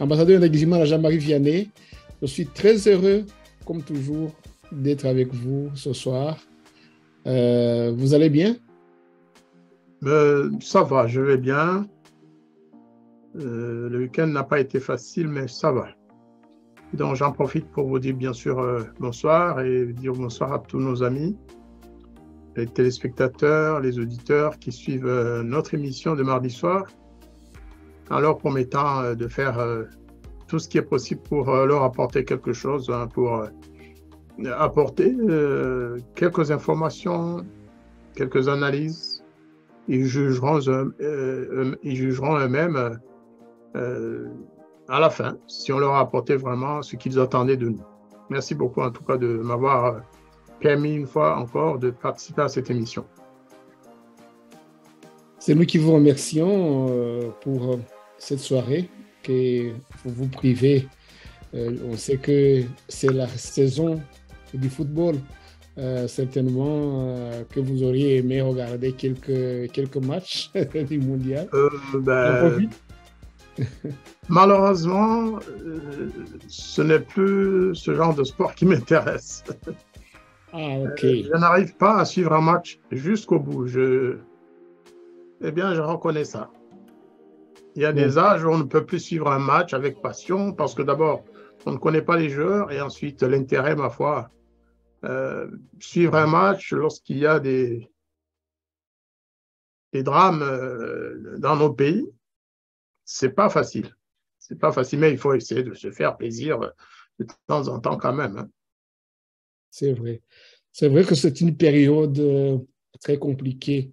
ambassadeur d'Aiguizimana Jean-Marie Vianney. Je suis très heureux, comme toujours, d'être avec vous ce soir. Vous allez bien? Ça va, je vais bien. Le week-end n'a pas été facile, mais ça va. Donc, j'en profite pour vous dire bien sûr bonsoir et dire bonsoir à tous nos amis, les téléspectateurs, les auditeurs qui suivent notre émission de mardi soir, en leur promettant de faire tout ce qui est possible pour leur apporter quelque chose, pour apporter quelques informations, quelques analyses. Ils jugeront eux-mêmes à la fin, si on leur a apporté vraiment ce qu'ils attendaient de nous. Merci beaucoup en tout cas de m'avoir permis une fois encore de participer à cette émission. C'est nous qui vous remercions pour cette soirée que vous vous privez. On sait que c'est la saison du football. Certainement que vous auriez aimé regarder quelques matchs du mondial. Malheureusement, ce n'est plus ce genre de sport qui m'intéresse. Ah, ok. Je n'arrive pas à suivre un match jusqu'au bout. Eh bien, je reconnais ça. Il y a des âges où on ne peut plus suivre un match avec passion parce que d'abord, on ne connaît pas les joueurs et ensuite l'intérêt, ma foi. Suivre un match lorsqu'il y a des drames dans nos pays, c'est pas facile. C'est pas facile, mais il faut essayer de se faire plaisir de temps en temps quand même. Hein. C'est vrai. C'est vrai que c'est une période très compliquée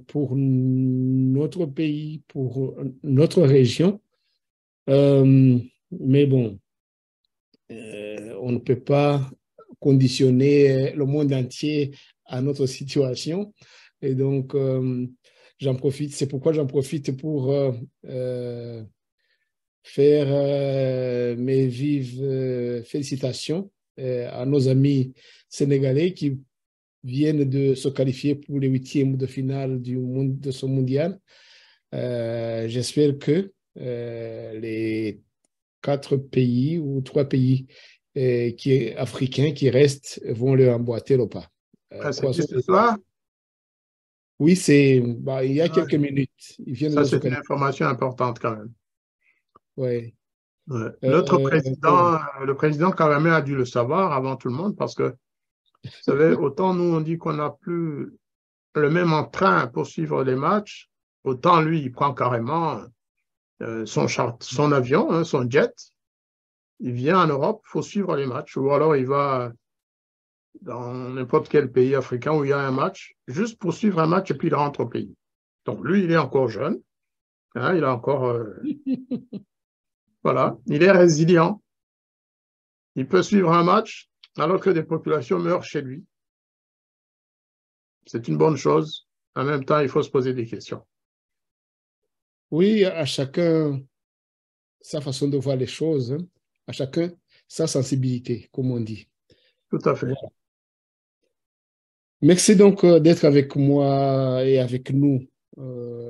pour notre pays, pour notre région. Mais bon, on ne peut pas conditionner le monde entier à notre situation. Et donc, j'en profite, c'est pourquoi j'en profite pour faire mes vives félicitations à nos amis sénégalais qui viennent de se qualifier pour les huitièmes de finale de ce mondial. J'espère que les 4 pays ou 3 pays africains qui restent vont leur emboîter le pas. C'est ce soir? Oui, il y a quelques minutes. Ils viennent ça, de se c'est une qualifier. information importante quand même. Ouais. Ouais. Notre président, le président Kagame a dû le savoir avant tout le monde parce que, vous savez, autant nous on dit qu'on n'a plus le même entrain pour suivre les matchs, autant lui, il prend carrément son avion, hein, son jet, il vient en Europe, il faut suivre les matchs, ou alors il va dans n'importe quel pays africain où il y a un match, juste pour suivre un match et puis il rentre au pays. Donc lui, il est encore jeune, hein, il a encore... voilà, il est résilient. Il peut suivre un match alors que des populations meurent chez lui. C'est une bonne chose. En même temps, il faut se poser des questions. Oui, à chacun sa façon de voir les choses, hein. À chacun sa sensibilité, comme on dit. Tout à fait. Voilà. Merci donc d'être avec moi et avec nous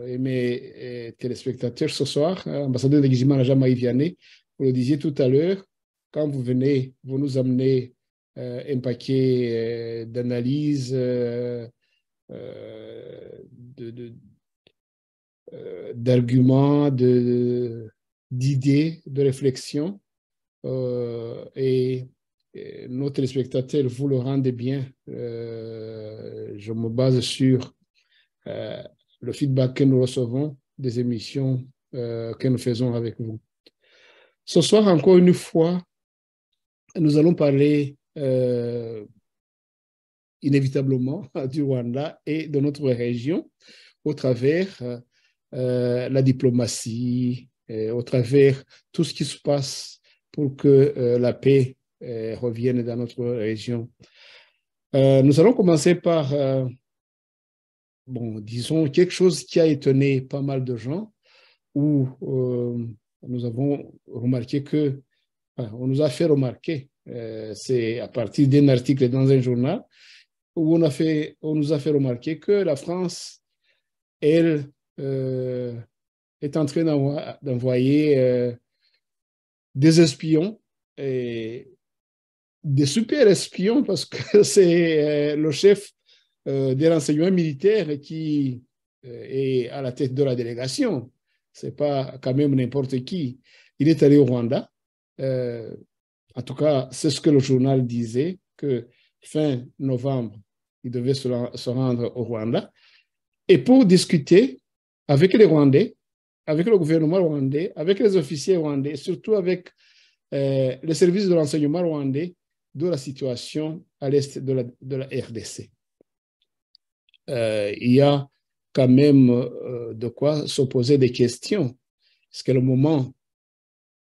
et mes téléspectateurs ce soir. Ambassadeur d'Aiguizimana Jean-Marie Vianney, vous le disiez tout à l'heure, quand vous venez, vous nous amenez un paquet d'analyses, d'arguments, d'idées, de réflexions. Et nos téléspectateurs, vous le rendez bien. Je me base sur le feedback que nous recevons des émissions que nous faisons avec vous. Ce soir, encore une fois, nous allons parler inévitablement du Rwanda et de notre région au travers la diplomatie, au travers tout ce qui se passe pour que la paix revienne dans notre région. Nous allons commencer par, disons, quelque chose qui a étonné pas mal de gens, où nous avons remarqué on nous a fait remarquer, c'est à partir d'un article dans un journal, où on nous a fait remarquer que la France, elle, est en train d'envoyer des espions et des super espions parce que c'est le chef des renseignements militaires qui est à la tête de la délégation. Ce n'est pas quand même n'importe qui. Il est allé au Rwanda. En tout cas, c'est ce que le journal disait, que fin novembre, il devait se rendre au Rwanda. Et pour discuter avec les Rwandais, avec le gouvernement rwandais, avec les officiers rwandais, surtout avec les services de renseignement rwandais de la situation à l'est de la RDC. Il y a quand même de quoi se poser des questions. Est-ce que le moment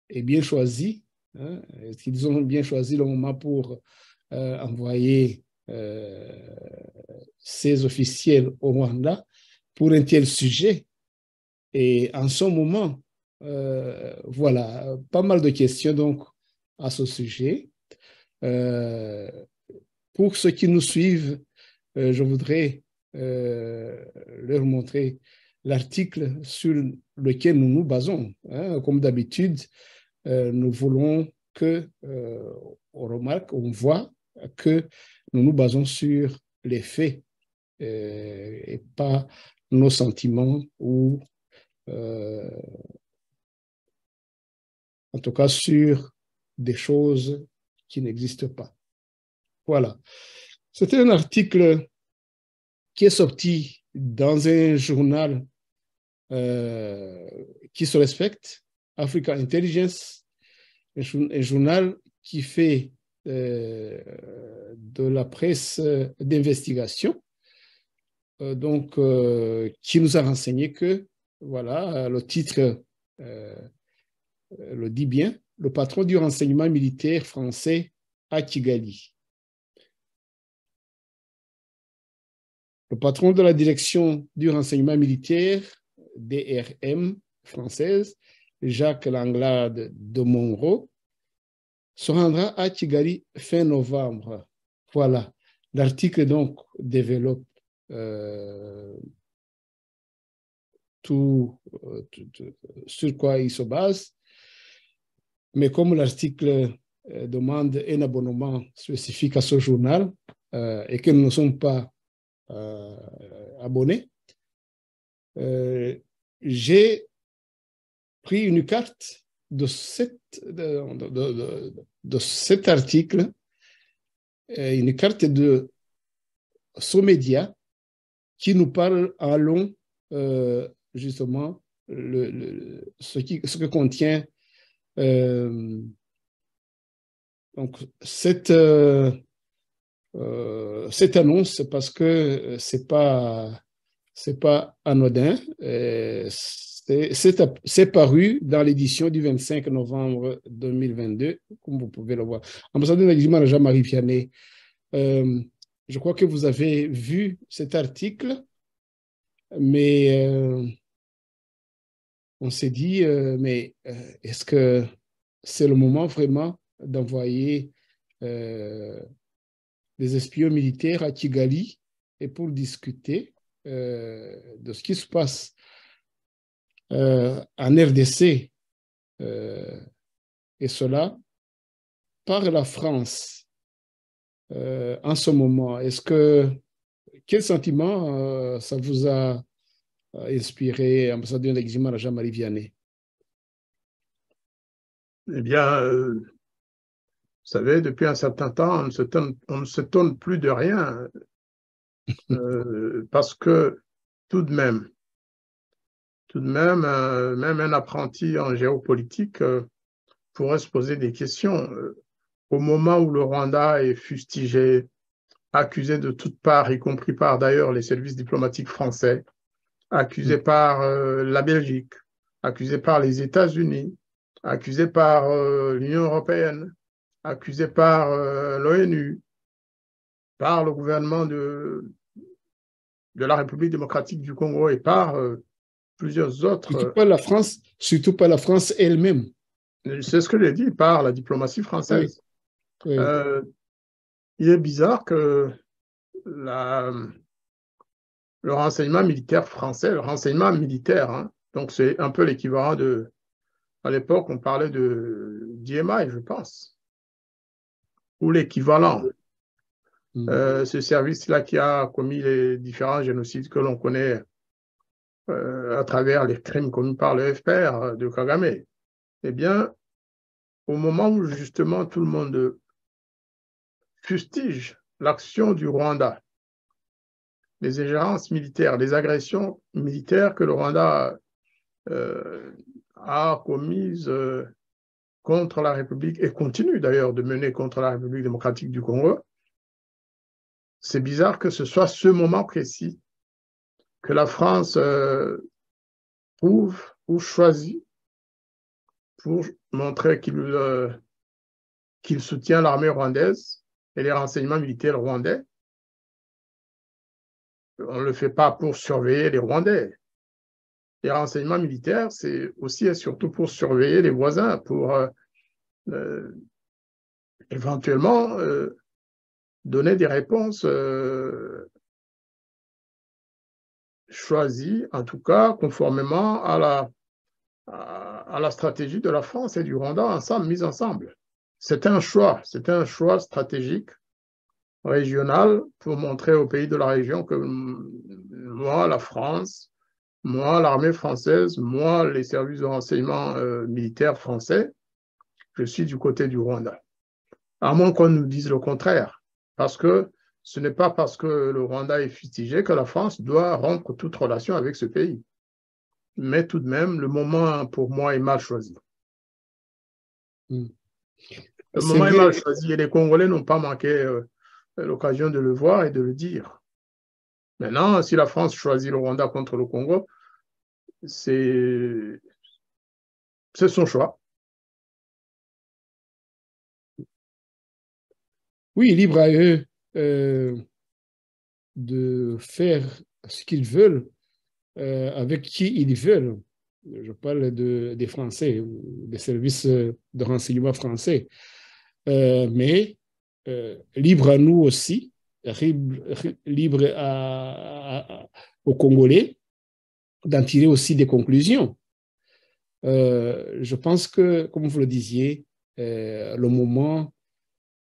est bien choisi? Hein? Est-ce qu'ils ont bien choisi le moment pour envoyer ces officiels au Rwanda pour un tel sujet? Et en ce moment, voilà, pas mal de questions donc à ce sujet. Pour ceux qui nous suivent, je voudrais leur montrer l'article sur lequel nous nous basons. Hein. Comme d'habitude, nous voulons que on remarque, on voit que nous nous basons sur les faits et pas nos sentiments ou en tout cas sur des choses qui n'existent pas. Voilà. C'était un article qui est sorti dans un journal qui se respecte, Africa Intelligence, un journal qui fait de la presse d'investigation, donc qui nous a renseigné que, voilà, le titre le dit bien, le patron du renseignement militaire français à Kigali. Le patron de la direction du renseignement militaire, DRM française, Jacques Langlade de Monroe, se rendra à Kigali fin novembre. Voilà. L'article donc développe tout sur quoi il se base. Mais comme l'article demande un abonnement spécifique à ce journal et que nous ne sommes pas abonnés, j'ai pris une carte de cet article, une carte de ce média qui nous parle en long justement ce que contient donc cette annonce, parce que c'est pas anodin. C'est paru dans l'édition du 25 novembre 2022, comme vous pouvez le voir. Ambassadeur Ndagijimana Jean-Marie Vianney, je crois que vous avez vu cet article, mais on s'est dit, mais est-ce que c'est le moment vraiment d'envoyer des espions militaires à Kigali et pour discuter de ce qui se passe en RDC, et cela par la France en ce moment? Quel sentiment ça vous a inspiré, ambassadeur Ndagijimana Jean-Marie Vianney? Eh bien, vous savez, depuis un certain temps, on ne s'étonne plus de rien, parce que tout de même, même un apprenti en géopolitique pourrait se poser des questions. Au moment où le Rwanda est fustigé, accusé de toutes parts, y compris par d'ailleurs les services diplomatiques français, accusé par la Belgique, accusé par les États-Unis, accusé par l'Union européenne, accusé par l'ONU, par le gouvernement de la République démocratique du Congo et par plusieurs autres. Surtout pas la France elle-même. C'est ce que j'ai dit, par la diplomatie française. Oui. Oui. Il est bizarre que le renseignement militaire français, le renseignement militaire, hein, donc c'est un peu l'équivalent de À l'époque, on parlait de DMI, je pense, ou l'équivalent. Ce service-là qui a commis les différents génocides que l'on connaît à travers les crimes commis par le FPR de Kagame. Eh bien, au moment où justement tout le monde fustige l'action du Rwanda, les ingérences militaires, les agressions militaires que le Rwanda a commises contre la République et continue d'ailleurs de mener contre la République démocratique du Congo, c'est bizarre que ce soit ce moment précis que la France trouve ou choisit pour montrer qu'il soutient l'armée rwandaise et les renseignements militaires rwandais. On ne le fait pas pour surveiller les Rwandais. Les renseignements militaires, c'est aussi et surtout pour surveiller les voisins, pour éventuellement donner des réponses choisies, en tout cas conformément à la stratégie de la France et du Rwanda ensemble, mise ensemble. C'était un choix stratégique régional pour montrer aux pays de la région que moi, la France, moi, l'armée française, moi, les services de renseignement militaires français, je suis du côté du Rwanda. À moins qu'on nous dise le contraire, parce que ce n'est pas parce que le Rwanda est fustigé que la France doit rompre toute relation avec ce pays. Mais tout de même, le moment pour moi est mal choisi. Le moment est mal choisi et les Congolais n'ont pas manqué l'occasion de le voir et de le dire. Maintenant, si la France choisit le Rwanda contre le Congo, c'est son choix. Oui, libre à eux de faire ce qu'ils veulent avec qui ils veulent. Je parle des Français, des services de renseignement français. Mais libre à nous aussi, libre aux Congolais d'en tirer aussi des conclusions. Je pense que, comme vous le disiez, le moment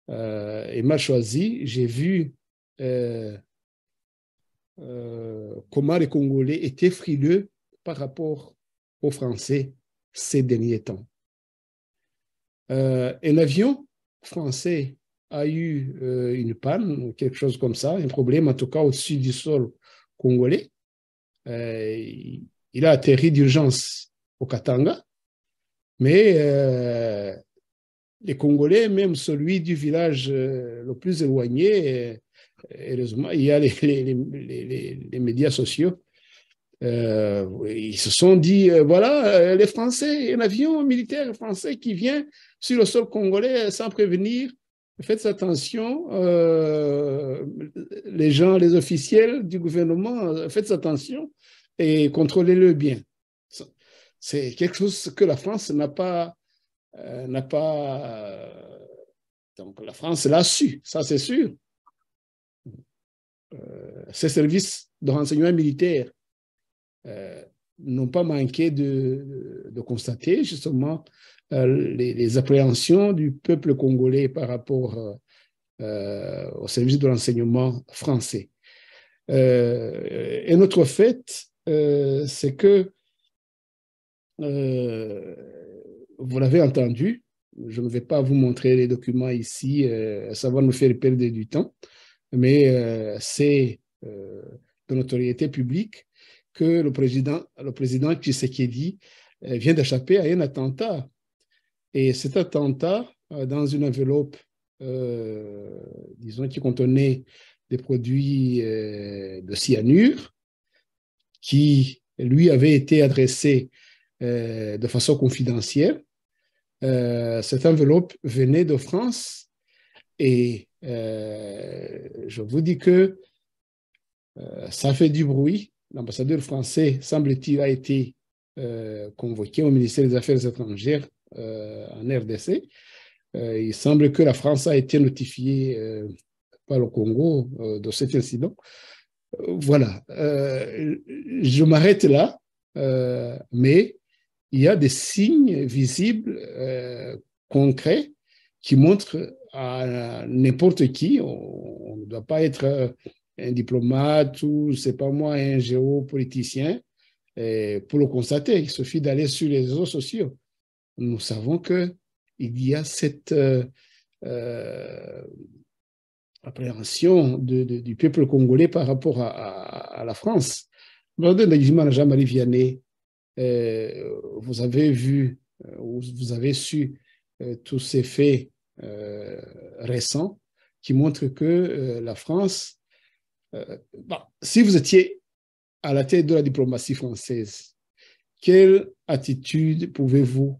est mal choisi. J'ai vu comment les Congolais étaient frileux par rapport aux Français ces derniers temps. Un avion français a eu une panne, quelque chose comme ça, un problème en tout cas au-dessus du sol congolais. Il a atterri d'urgence au Katanga, mais les Congolais, même celui du village le plus éloigné, heureusement, il y a les médias sociaux. Ils se sont dit, voilà, les Français, un avion militaire français qui vient sur le sol congolais sans prévenir, faites attention, les gens, les officiels du gouvernement, faites attention et contrôlez-le bien. C'est quelque chose que la France n'a pas donc la France l'a su, ça c'est sûr. Ces services de renseignement militaire n'ont pas manqué de constater justement les appréhensions du peuple congolais par rapport au service de renseignement français. Un autre fait, c'est que vous l'avez entendu, je ne vais pas vous montrer les documents ici, ça va nous faire perdre du temps, mais c'est de notoriété publique que le président Tshisekedi vient d'échapper à un attentat. Et cet attentat, dans une enveloppe, disons, qui contenait des produits de cyanure, qui lui avait été adressé de façon confidentielle. Cette enveloppe venait de France et je vous dis que ça fait du bruit. L'ambassadeur français, semble-t-il, a été convoqué au ministère des Affaires étrangères en RDC. Il semble que la France a été notifiée par le Congo de cet incident. Voilà. Je m'arrête là, mais il y a des signes visibles, concrets, qui montrent à n'importe qui, on ne doit pas être un diplomate ou, je sais pas moi, un géopoliticien pour le constater. Il suffit d'aller sur les réseaux sociaux. Nous savons qu'il y a cette appréhension du peuple congolais par rapport à la France. Jean-Marie Vianney, vous avez vu, vous avez su tous ces faits récents qui montrent que la France, bon, si vous étiez à la tête de la diplomatie française, quelle attitude pouvez-vous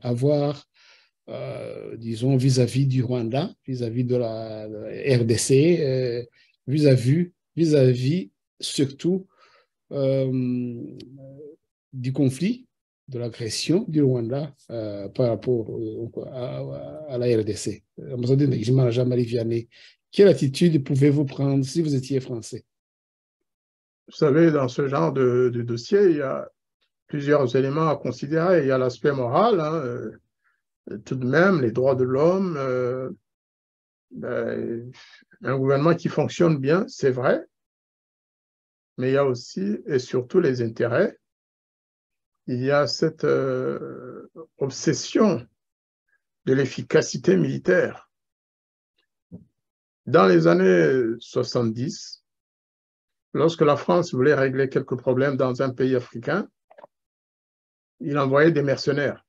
avoir, disons, vis-à-vis du Rwanda, vis-à-vis de la RDC, vis-à-vis surtout du conflit, de l'agression du Rwanda par rapport à la RDC. Jean-Marie Vianney, quelle attitude pouvez-vous prendre si vous étiez français? Vous savez, dans ce genre de dossier, il y a plusieurs éléments à considérer. Il y a l'aspect moral, hein, tout de même, les droits de l'homme, un gouvernement qui fonctionne bien, c'est vrai, mais il y a aussi et surtout les intérêts. Il y a cette obsession de l'efficacité militaire. Dans les années 70, lorsque la France voulait régler quelques problèmes dans un pays africain, il envoyait des mercenaires.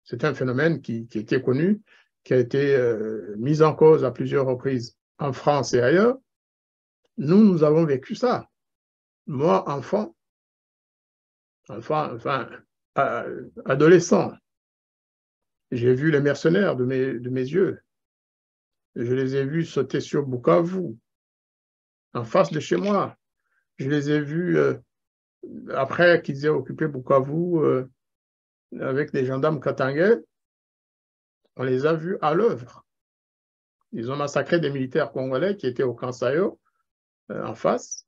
C'est un phénomène qui était connu, qui a été mis en cause à plusieurs reprises en France et ailleurs. Nous avons vécu ça. Moi, enfant, adolescent, j'ai vu les mercenaires de mes yeux. Je les ai vus sauter sur Bukavu, en face de chez moi. Je les ai vus, après qu'ils aient occupé Bukavu, avec des gendarmes katangais, on les a vus à l'œuvre. Ils ont massacré des militaires congolais qui étaient au Kansayo, en face.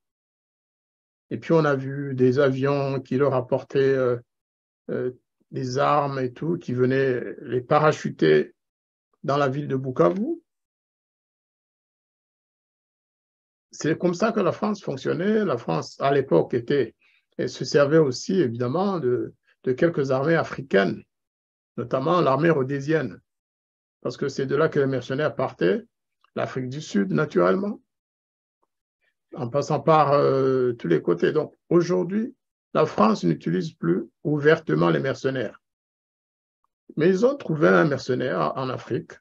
Et puis, on a vu des avions qui leur apportaient des armes et tout, qui venaient les parachuter dans la ville de Bukavu. C'est comme ça que la France fonctionnait. La France, à l'époque, se servait aussi, évidemment, de quelques armées africaines, notamment l'armée rhodésienne, parce que c'est de là que les mercenaires partaient, l'Afrique du Sud, naturellement, en passant par tous les côtés. Donc, aujourd'hui, la France n'utilise plus ouvertement les mercenaires. Mais ils ont trouvé un mercenaire en Afrique.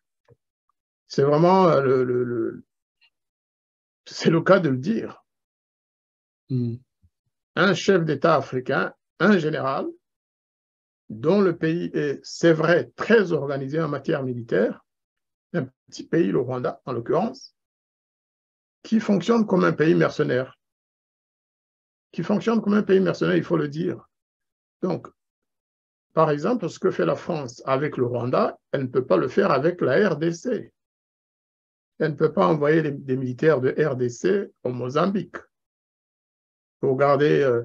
C'est vraiment c'est le cas de le dire. Un chef d'État africain, un général, dont le pays est, c'est vrai, très organisé en matière militaire, un petit pays, le Rwanda en l'occurrence, qui fonctionne comme un pays mercenaire. Qui fonctionne comme un pays mercenaire, il faut le dire. Donc, par exemple, ce que fait la France avec le Rwanda, elle ne peut pas le faire avec la RDC. Elle ne peut pas envoyer des militaires de RDC au Mozambique pour garder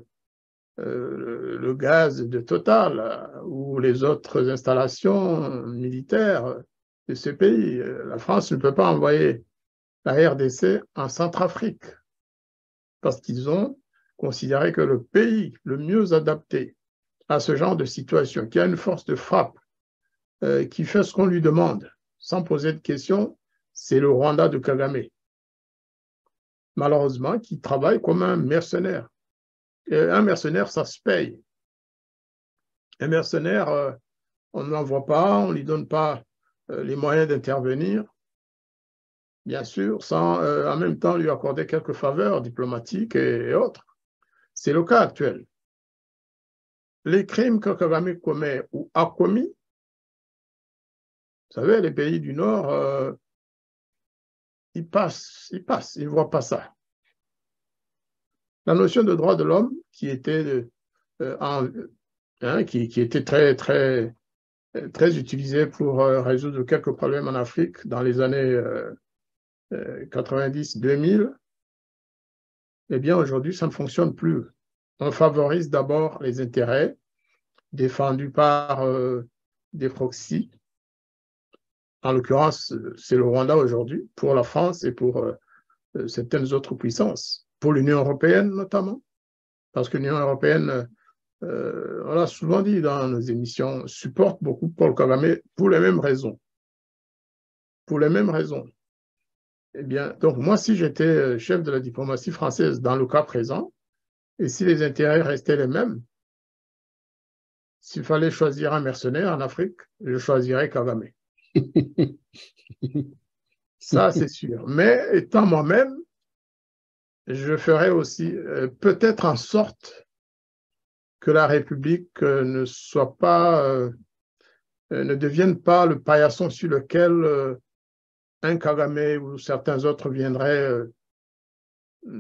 le gaz de Total ou les autres installations militaires de ce pays. La France ne peut pas envoyer la RDC en Centrafrique parce qu'ils ont considéré que le pays le mieux adapté à ce genre de situation, qui a une force de frappe, qui fait ce qu'on lui demande sans poser de questions, c'est le Rwanda de Kagame. Malheureusement, qui travaille comme un mercenaire. Et un mercenaire, ça se paye. Un mercenaire, on ne l'envoie pas, on ne lui donne pas les moyens d'intervenir, bien sûr, sans en même temps lui accorder quelques faveurs diplomatiques et autres. C'est le cas actuel. Les crimes que Kagame commet ou a commis, vous savez, les pays du Nord, ils passent, ils ne voient pas ça. La notion de droit de l'homme qui était, qui était très, très, très utilisée pour résoudre quelques problèmes en Afrique dans les années 90-2000, eh bien aujourd'hui, ça ne fonctionne plus. On favorise d'abord les intérêts défendus par des proxys. En l'occurrence, c'est le Rwanda aujourd'hui, pour la France et pour certaines autres puissances, pour l'Union européenne notamment, parce que l'Union européenne, on l'a souvent dit dans nos émissions, supporte beaucoup Paul Kagame pour les mêmes raisons. Pour les mêmes raisons. Eh bien, donc moi, si j'étais chef de la diplomatie française dans le cas présent, et si les intérêts restaient les mêmes, s'il fallait choisir un mercenaire en Afrique, je choisirais Kagame. Ça, c'est sûr. Mais étant moi-même, je ferais aussi peut-être en sorte que la République ne soit pas, ne devienne pas le paillasson sur lequel un Kagame ou certains autres viendraient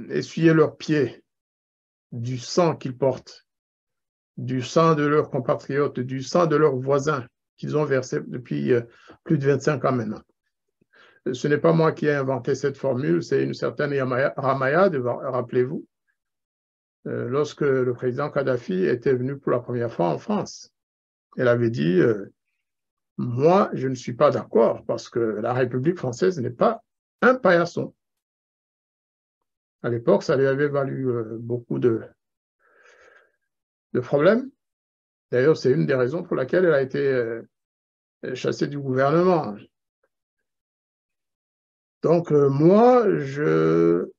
essuyer leurs pieds du sang qu'ils portent, du sang de leurs compatriotes, du sang de leurs voisins qu'ils ont versé depuis plus de 25 ans maintenant. Ce n'est pas moi qui ai inventé cette formule, c'est une certaine Ramayad, rappelez-vous, lorsque le président Kadhafi était venu pour la première fois en France. Elle avait dit moi, je ne suis pas d'accord parce que la République française n'est pas un paillasson. À l'époque, ça lui avait valu beaucoup de problèmes. D'ailleurs, c'est une des raisons pour laquelle elle a été chassée du gouvernement. Donc, moi,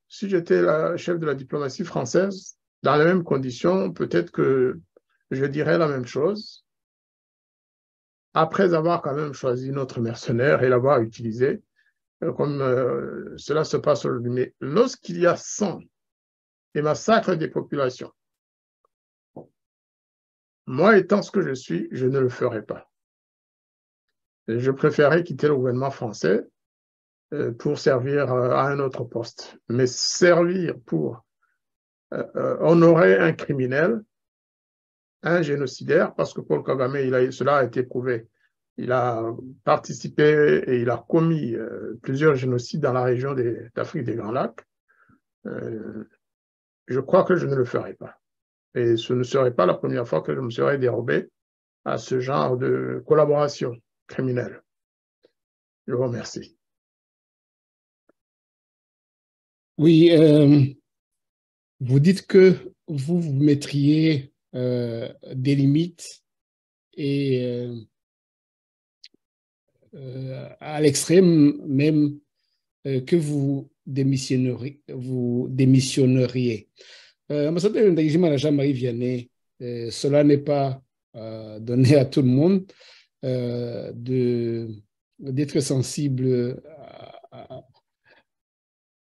si j'étais la chef de la diplomatie française, dans les mêmes conditions, peut-être que je dirais la même chose, après avoir quand même choisi notre mercenaire et l'avoir utilisé, comme cela se passe aujourd'hui. Mais lorsqu'il y a sang et massacre des populations, moi étant ce que je suis, je ne le ferai pas. Et je préférerais quitter le gouvernement français pour servir à un autre poste. Mais servir pour honorer un criminel, un génocidaire, parce que Paul Kagame, cela a été prouvé. Il a participé et il a commis plusieurs génocides dans la région d'Afrique des Grands Lacs. Je crois que je ne le ferai pas. Et ce ne serait pas la première fois que je me serais dérobé à ce genre de collaboration criminelle. Je vous remercie. Oui, vous dites que vous mettriez des limites et à l'extrême même que vous démissionneriez. Ambassadeur Ndagijimana Jean-Marie Vianney, cela n'est pas donné à tout le monde d'être sensible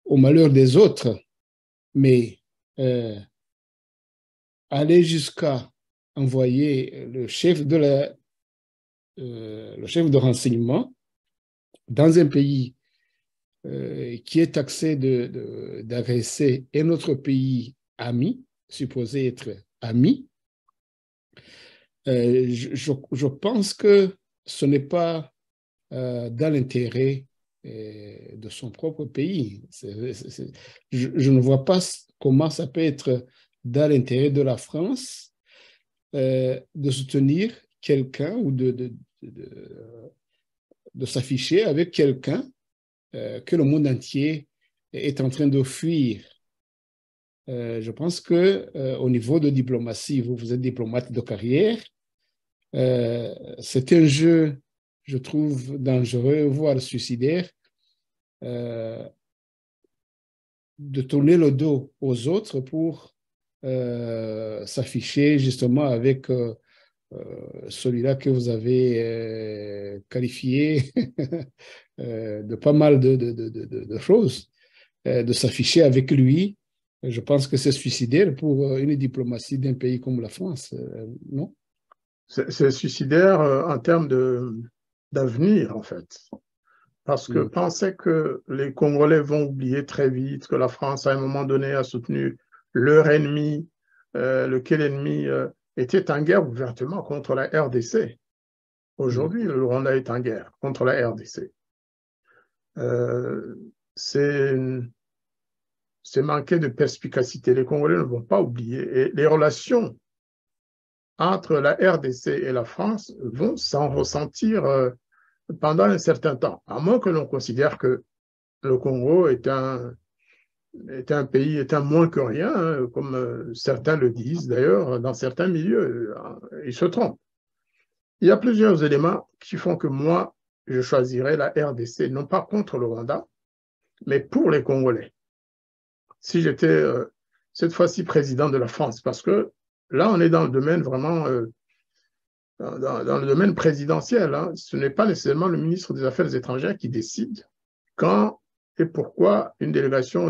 au malheur des autres, mais aller jusqu'à envoyer le chef de renseignement dans un pays qui est taxé d'agresser un autre pays ami, supposé être ami, je pense que ce n'est pas dans l'intérêt de son propre pays. Je ne vois pas comment ça peut être dans l'intérêt de la France de soutenir quelqu'un ou de s'afficher avec quelqu'un que le monde entier est en train de fuir. Je pense qu'au niveau de diplomatie, vous êtes diplomate de carrière, c'est un jeu, je trouve, dangereux, voire suicidaire, de tourner le dos aux autres pour s'afficher justement avec celui-là que vous avez qualifié de pas mal de choses, de s'afficher avec lui. Je pense que c'est suicidaire pour une diplomatie d'un pays comme la France, non? C'est suicidaire en termes d'avenir, en fait. Parce que penser que les Congolais vont oublier très vite que la France, à un moment donné, a soutenu leur ennemi, lequel ennemi était en guerre ouvertement contre la RDC. Aujourd'hui, le Rwanda est en guerre contre la RDC. C'est manquer de perspicacité. Les Congolais ne vont pas oublier. Et les relations entre la RDC et la France vont s'en ressentir pendant un certain temps, à moins que l'on considère que le Congo est un pays, est un moins que rien, hein, comme certains le disent d'ailleurs dans certains milieux. Ils se trompent. Il y a plusieurs éléments qui font que moi, je choisirais la RDC, non pas contre le Rwanda, mais pour les Congolais. Si j'étais cette fois-ci président de la France, parce que là, on est dans le domaine vraiment, dans le domaine présidentiel. Hein. Ce n'est pas nécessairement le ministre des Affaires étrangères qui décide quand et pourquoi une délégation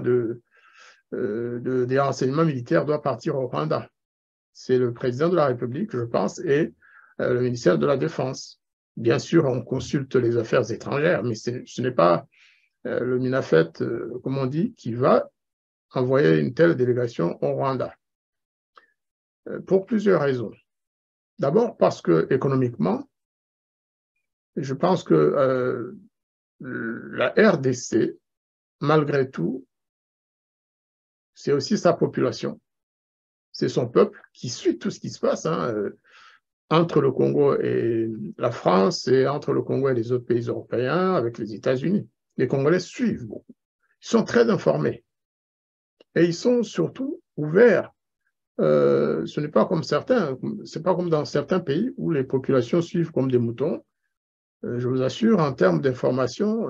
des renseignements militaires doit partir au Rwanda. C'est le président de la République, je pense, et le ministère de la Défense. Bien sûr, on consulte les affaires étrangères, mais ce n'est pas le MINAFET, comme on dit, qui va envoyer une telle délégation au Rwanda. Pour plusieurs raisons. D'abord parce que économiquement, je pense que la RDC, malgré tout, c'est aussi sa population. C'est son peuple qui suit tout ce qui se passe entre le Congo et la France et entre le Congo et les autres pays européens avec les États-Unis. Les Congolais suivent beaucoup. Ils sont très informés. Et ils sont surtout ouverts. Ce n'est pas comme certains, c'est pas comme dans certains pays où les populations suivent comme des moutons. Je vous assure, en termes d'information,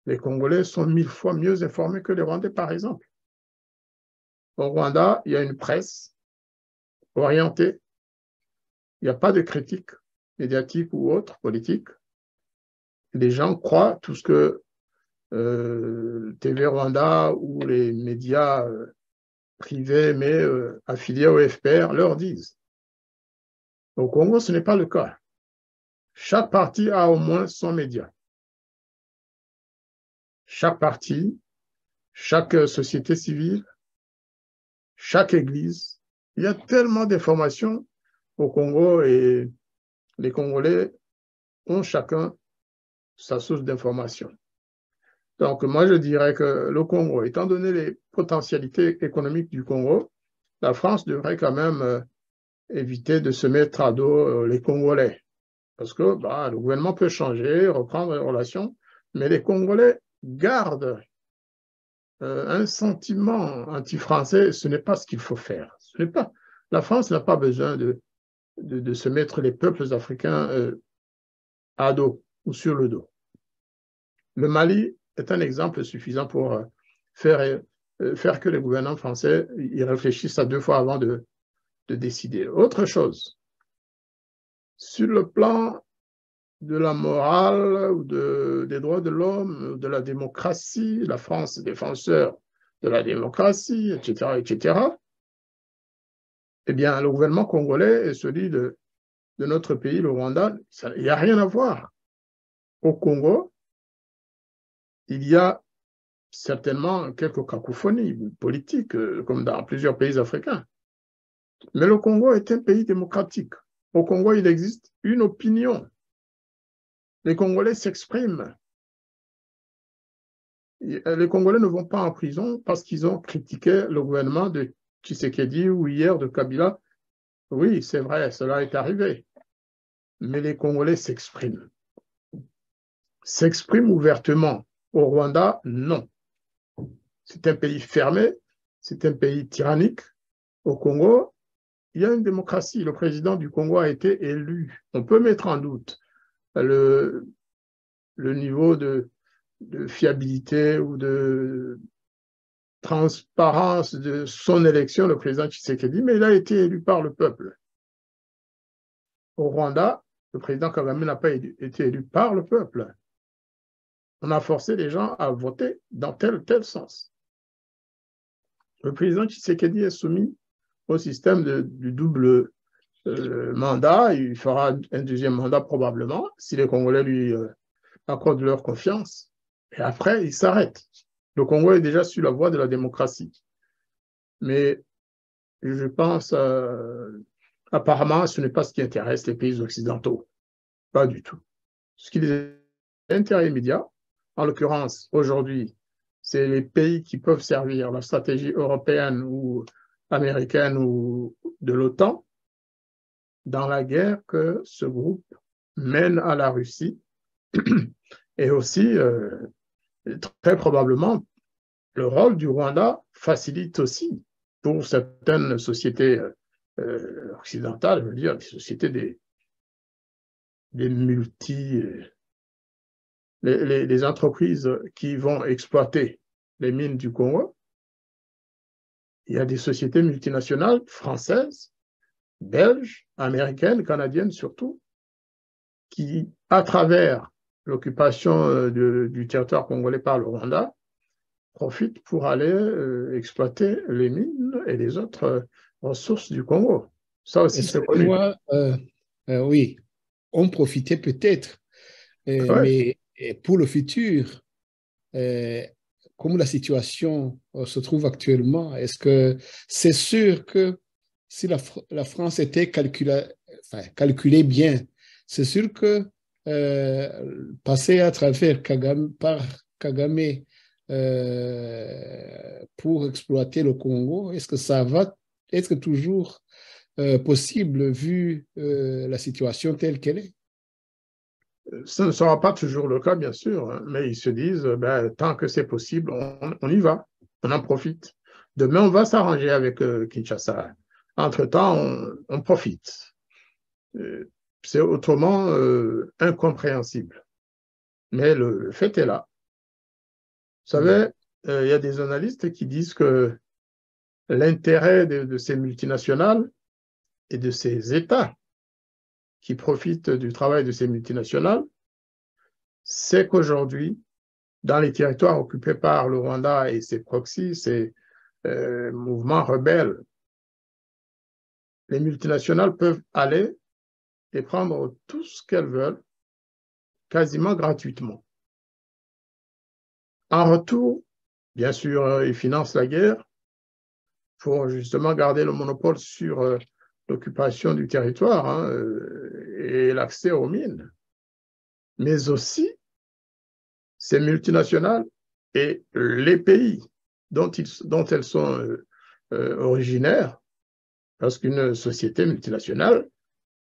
les Congolais sont 1000 fois mieux informés que les Rwandais, par exemple. Au Rwanda, il y a une presse orientée. Il n'y a pas de critique médiatique ou autre, politique. Les gens croient tout ce que TV Rwanda ou les médias privés, mais affiliés au FPR, leur disent. Au Congo, ce n'est pas le cas. Chaque parti a au moins son média. Chaque parti, chaque société civile, chaque église. Il y a tellement d'informations au Congo et les Congolais ont chacun sa source d'information. Donc, moi, je dirais que le Congo, étant donné les potentialités économiques du Congo, la France devrait quand même éviter de se mettre à dos les Congolais. Parce que le gouvernement peut changer, reprendre les relations, mais les Congolais gardent un sentiment anti-français. Ce n'est pas ce qu'il faut faire. La France n'a pas besoin de se mettre les peuples africains à dos ou sur le dos. Le Mali est un exemple suffisant pour faire que les gouvernements français y réfléchissent à 2 fois avant de décider. Autre chose, sur le plan de la morale ou des droits de l'homme, de la démocratie, la France est défenseur de la démocratie, etc., etc., eh bien, le gouvernement congolais et celui de notre pays, le Rwanda, il n'y a rien à voir. Au Congo, il y a certainement quelques cacophonies politiques, comme dans plusieurs pays africains. Mais le Congo est un pays démocratique. Au Congo, il existe une opinion. Les Congolais s'expriment. Les Congolais ne vont pas en prison parce qu'ils ont critiqué le gouvernement de Tshisekedi ou hier de Kabila. Oui, c'est vrai, cela est arrivé. Mais les Congolais s'expriment. S'expriment ouvertement. Au Rwanda, non. C'est un pays fermé, c'est un pays tyrannique. Au Congo, il y a une démocratie. Le président du Congo a été élu. On peut mettre en doute le niveau de fiabilité ou de transparence de son élection, le président Tshisekedi, mais il a été élu par le peuple. Au Rwanda, le président Kagame n'a pas été élu par le peuple. On a forcé les gens à voter dans tel sens. Le président Tshisekedi est soumis au système du double mandat. Il fera un deuxième mandat probablement, si les Congolais lui accordent leur confiance. Et après, il s'arrête. Le Congo est déjà sur la voie de la démocratie. Mais je pense, apparemment, ce n'est pas ce qui intéresse les pays occidentaux. Pas du tout. Ce qui les intéresse immédiat, en l'occurrence, aujourd'hui, c'est les pays qui peuvent servir la stratégie européenne ou américaine ou de l'OTAN. dans la guerre que ce groupe mène à la Russie et aussi, très probablement, le rôle du Rwanda facilite aussi pour certaines sociétés occidentales, je veux dire, les sociétés des les entreprises qui vont exploiter les mines du Congo. Il y a des sociétés multinationales françaises, belges, américaines, canadiennes surtout, qui, à travers l'occupation du territoire congolais par le Rwanda, profitent pour aller exploiter les mines et les autres ressources du Congo. Ça aussi, c'est connu. Oui, on profitait peut-être, Ouais. mais pour le futur, comme la situation se trouve actuellement, est-ce que c'est sûr que si la France était calculée bien, c'est sûr que passer à travers par Kagame pour exploiter le Congo, est-ce que ça va être toujours possible vu la situation telle qu'elle est? Ce ne sera pas toujours le cas, bien sûr, hein, mais ils se disent, ben, tant que c'est possible, on y va, on en profite. Demain, on va s'arranger avec Kinshasa. Entre-temps, on profite. C'est autrement incompréhensible. Mais le fait est là. Vous savez, il y a des analystes qui disent que l'intérêt de ces multinationales et de ces États qui profitent du travail de ces multinationales, c'est qu'aujourd'hui, dans les territoires occupés par le Rwanda et ses proxys, ses mouvements rebelles, les multinationales peuvent aller et prendre tout ce qu'elles veulent, quasiment gratuitement. En retour, bien sûr, ils financent la guerre pour justement garder le monopole sur l'occupation du territoire, hein, et l'accès aux mines. Mais aussi, ces multinationales et les pays dont elles sont originaires, parce qu'une société multinationale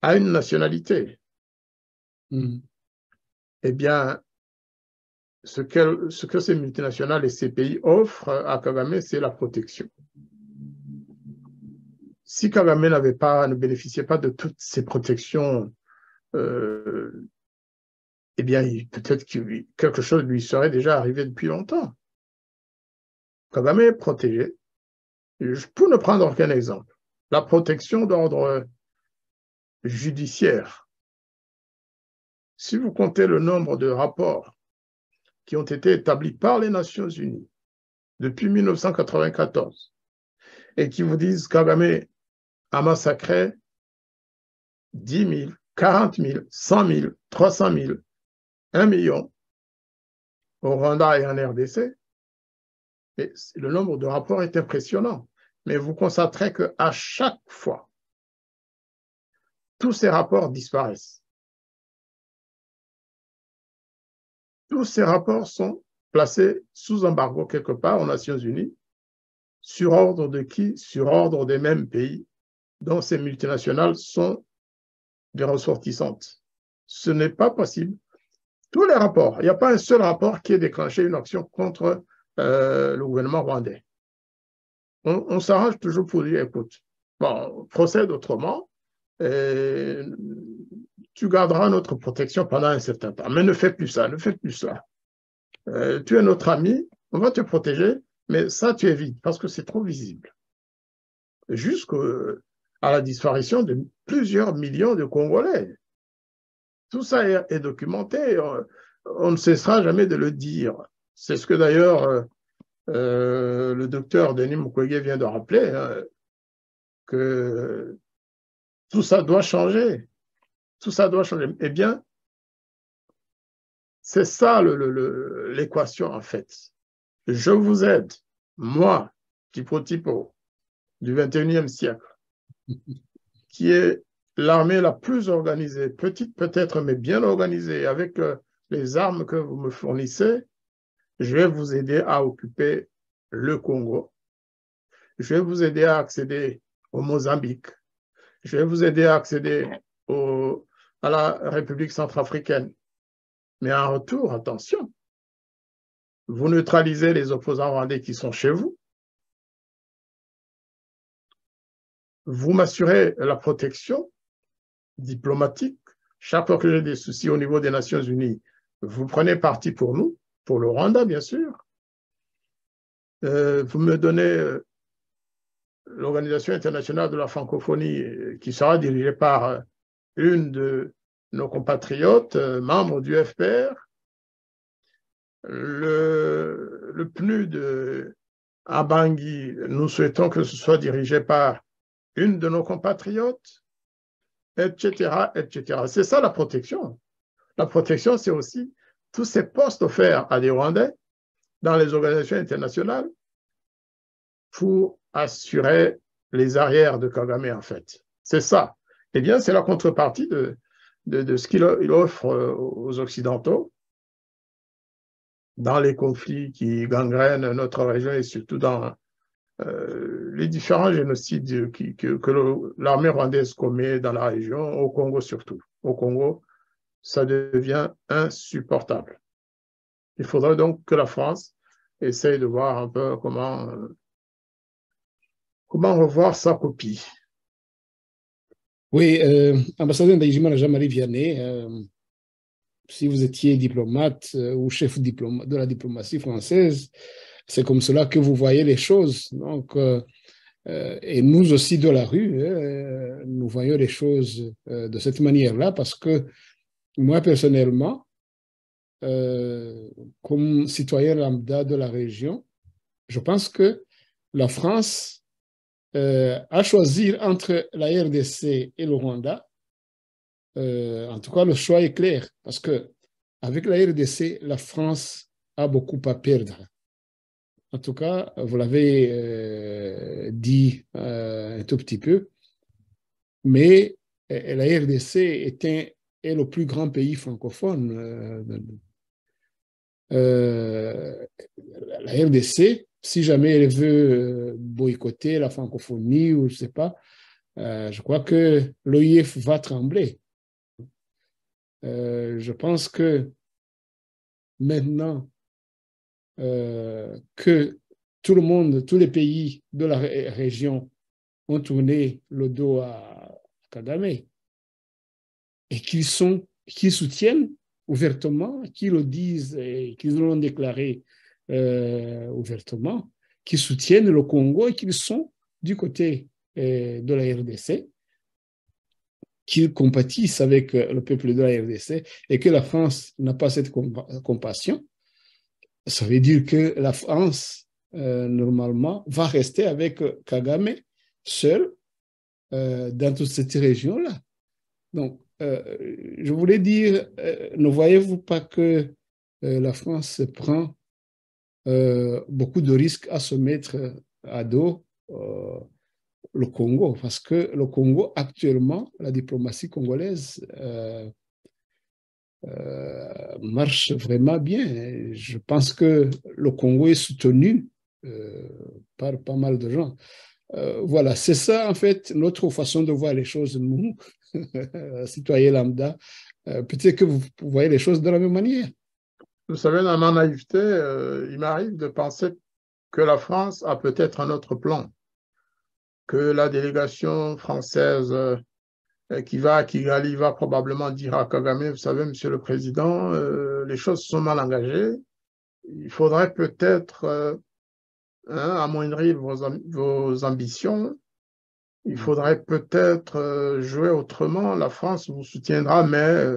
a une nationalité. Eh bien, ce que ces multinationales et ces pays offrent à Kagame, c'est la protection. Si Kagame ne bénéficiait pas de toutes ces protections, eh bien, peut-être que quelque chose lui serait déjà arrivé depuis longtemps. Kagame est protégé. Pour ne prendre aucun exemple, la protection d'ordre judiciaire. Si vous comptez le nombre de rapports qui ont été établis par les Nations Unies depuis 1994 et qui vous disent que Kagame a massacré 10 000, 40 000, 100 000, 300 000, 1 million au Rwanda et en RDC, et le nombre de rapports est impressionnant. Mais vous constaterez qu'à chaque fois, tous ces rapports disparaissent. Tous ces rapports sont placés sous embargo quelque part aux Nations Unies, sur ordre de qui? Sur ordre des mêmes pays dont ces multinationales sont des ressortissantes. Ce n'est pas possible. Tous les rapports, il n'y a pas un seul rapport qui ait déclenché une action contre le gouvernement rwandais. On s'arrange toujours pour dire, écoute, bon, procède autrement, et tu garderas notre protection pendant un certain temps, mais ne fais plus ça, ne fais plus ça. Tu es notre ami, on va te protéger, mais ça, tu évites parce que c'est trop visible. Jusqu'à la disparition de plusieurs millions de Congolais. Tout ça est documenté, on ne cessera jamais de le dire. C'est ce que d'ailleurs le docteur Denis Mukwege vient de rappeler, hein, que tout ça doit changer. Tout ça doit changer. Eh bien, c'est ça l'équation en fait. Je vous aide, moi, Tipo du 21e siècle, qui est l'armée la plus organisée, petite peut-être, mais bien organisée, avec les armes que vous me fournissez, je vais vous aider à occuper le Congo. Je vais vous aider à accéder au Mozambique. je vais vous aider à accéder à la République centrafricaine. Mais en retour, attention, vous neutralisez les opposants rwandais qui sont chez vous. Vous m'assurez la protection diplomatique. Chaque fois que j'ai des soucis au niveau des Nations Unies, vous prenez parti pour nous, pour le Rwanda, bien sûr. Vous me donnez l'Organisation internationale de la francophonie qui sera dirigée par une de nos compatriotes, membre du FPR. Le PNUD à Bangui, nous souhaitons que ce soit dirigé par une de nos compatriotes, etc., etc. C'est ça la protection. La protection, c'est aussi tous ces postes offerts à des Rwandais dans les organisations internationales pour assurer les arrières de Kagame, en fait. C'est ça. Eh bien, c'est la contrepartie de ce qu'il offre aux Occidentaux dans les conflits qui gangrènent notre région et surtout dans les différents génocides que l'armée rwandaise commet dans la région, au Congo surtout. Au Congo, ça devient insupportable. Il faudrait donc que la France essaye de voir un peu comment revoir sa copie. Oui, ambassadeur Ndayishimiye Jean-Marie Vianney, si vous étiez diplomate ou chef de la diplomatie française, c'est comme cela que vous voyez les choses. Donc, et nous aussi de la rue, nous voyons les choses de cette manière-là parce que moi, personnellement, comme citoyen lambda de la région, je pense que la France à choisir entre la RDC et le Rwanda, en tout cas, le choix est clair parce que avec la RDC, la France a beaucoup à perdre. En tout cas, vous l'avez dit un tout petit peu, mais la RDC est le plus grand pays francophone. La RDC, si jamais elle veut boycotter la francophonie ou je ne sais pas, je crois que l'OIF va trembler. Je pense que maintenant que tout le monde, tous les pays de la région ont tourné le dos à Kagame et qu'ils soutiennent ouvertement, qu'ils le disent et qu'ils l'ont déclaré ouvertement, qu'ils soutiennent le Congo et qu'ils sont du côté de la RDC, qu'ils compatissent avec le peuple de la RDC et que la France n'a pas cette compassion, ça veut dire que la France, normalement, va rester avec Kagame seul dans toute cette région-là. Donc, je voulais dire, ne voyez-vous pas que la France prend beaucoup de risques à se mettre à dos le Congo, parce que le Congo, actuellement, la diplomatie congolaise marche vraiment bien. Je pense que le Congo est soutenu par pas mal de gens. Voilà, c'est ça en fait notre façon de voir les choses, nous, citoyens lambda. Peut-être que vous voyez les choses de la même manière. Vous savez, dans ma naïveté, il m'arrive de penser que la France a peut-être un autre plan, que la délégation française qui va à Kigali va probablement dire à Kagame, vous savez, Monsieur le Président, les choses sont mal engagées. Il faudrait peut-être amoindrir vos ambitions. Il faudrait peut-être jouer autrement. La France vous soutiendra, mais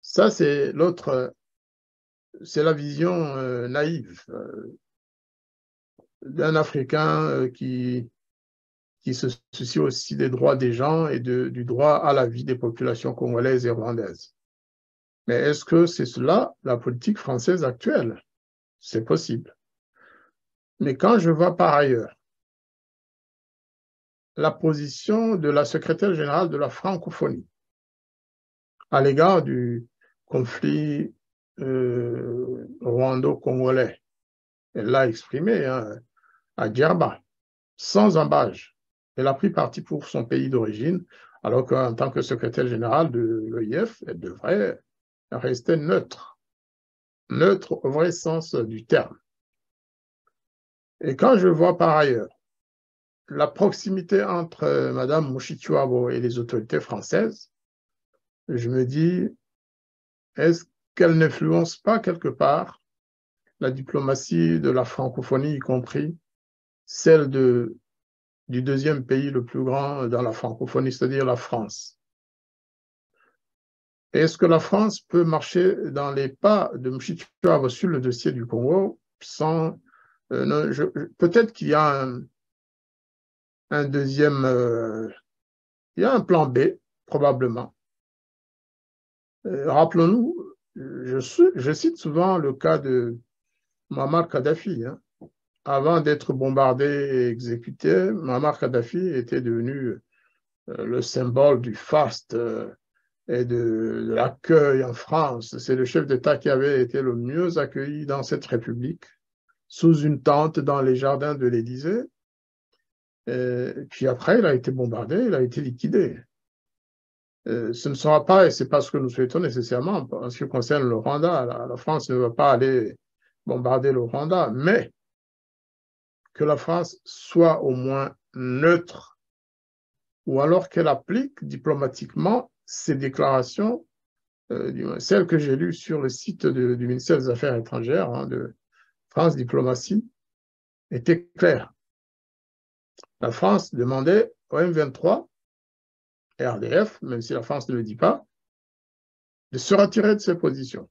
ça, c'est c'est la vision naïve d'un Africain qui se soucie aussi des droits des gens et du droit à la vie des populations congolaises et rwandaises. Mais est-ce que c'est cela la politique française actuelle? C'est possible. Mais quand je vois par ailleurs la position de la secrétaire générale de la francophonie à l'égard du conflit rwando-congolais, elle l'a exprimé à Djerba, sans embâche. Elle a pris parti pour son pays d'origine alors qu'en tant que secrétaire général de l'OIF, elle devrait rester neutre, neutre au vrai sens du terme. Et quand je vois par ailleurs la proximité entre Mme Mushikiwabo et les autorités françaises, je me dis, est-ce qu'elle n'influence pas quelque part la diplomatie de la francophonie, y compris celle du deuxième pays le plus grand dans la francophonie, c'est-à-dire la France? Est-ce que la France peut marcher dans les pas de Mushikiwabo sur le dossier du Congo sans... peut-être qu'il y a un deuxième... il y a un plan B, probablement. Rappelons-nous, je cite souvent le cas de Muammar Kadhafi. Hein. Avant d'être bombardé et exécuté, Muammar Kadhafi était devenu le symbole du faste et de l'accueil en France. C'est le chef d'État qui avait été le mieux accueilli dans cette République, sous une tente dans les jardins de l'Élysée. Et puis après, il a été bombardé, il a été liquidé. Ce ne sera pas, et ce n'est pas ce que nous souhaitons nécessairement, en ce qui concerne le Rwanda. La France ne va pas aller bombarder le Rwanda, mais que la France soit au moins neutre, ou alors qu'elle applique diplomatiquement ses déclarations, celles que j'ai lues sur le site du ministère des Affaires étrangères hein, de France Diplomatie, étaient claires. La France demandait au M23 et RDF, même si la France ne le dit pas, de se retirer de ses positions,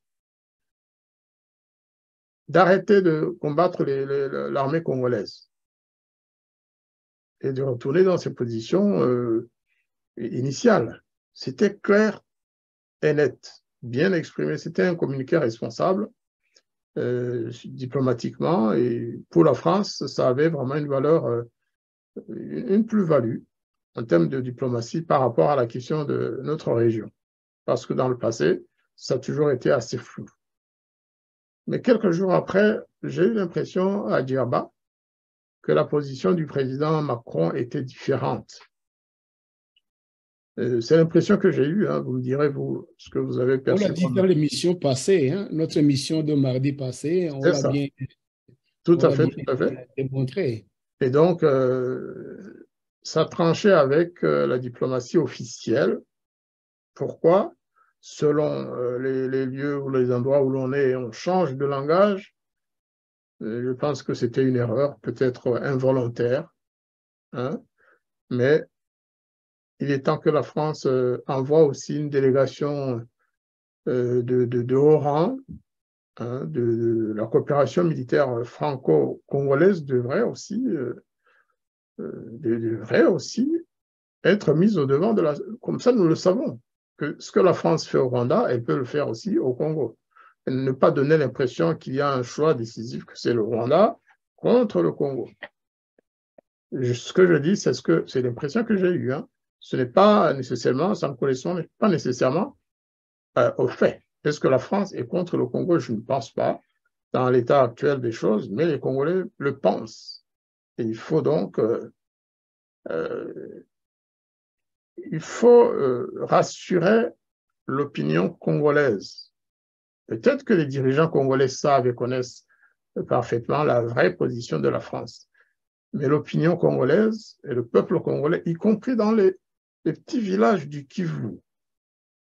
d'arrêter de combattre l'armée congolaise et de retourner dans ses positions initiales. C'était clair et net, bien exprimé. C'était un communiqué responsable diplomatiquement et pour la France, ça avait vraiment une valeur, une plus-value en termes de diplomatie par rapport à la question de notre région. Parce que dans le passé, ça a toujours été assez flou. Mais quelques jours après, j'ai eu l'impression à Djerba que la position du président Macron était différente. C'est l'impression que j'ai eue, hein. Vous me direz, vous, ce que vous avez perçu. On l'a dit dans l'émission passée, hein, notre émission de mardi passé, on C'est l'a ça, bien, tout on à l'a fait, bien tout à fait. démontré. Et donc, ça tranchait avec la diplomatie officielle. Pourquoi? Selon les lieux ou les endroits où l'on est, on change de langage. Je pense que c'était une erreur, peut-être involontaire, hein, mais il est temps que la France envoie aussi une délégation de haut rang. Hein, de la coopération militaire franco-congolaise devrait aussi être mise au devant de la... Comme ça, nous le savons, que ce que la France fait au Rwanda, elle peut le faire aussi au Congo. Et ne pas donner l'impression qu'il y a un choix décisif, que c'est le Rwanda contre le Congo. Ce que je dis, c'est l'impression que j'ai eue. Hein. Ce n'est pas nécessairement, ça me correspond, mais pas nécessairement au fait. Est-ce que la France est contre le Congo? Je ne pense pas, dans l'état actuel des choses, mais les Congolais le pensent. Et il faut donc rassurer l'opinion congolaise. Peut-être que les dirigeants congolais savent et connaissent parfaitement la vraie position de la France. Mais l'opinion congolaise et le peuple congolais, y compris dans les petits villages du Kivu,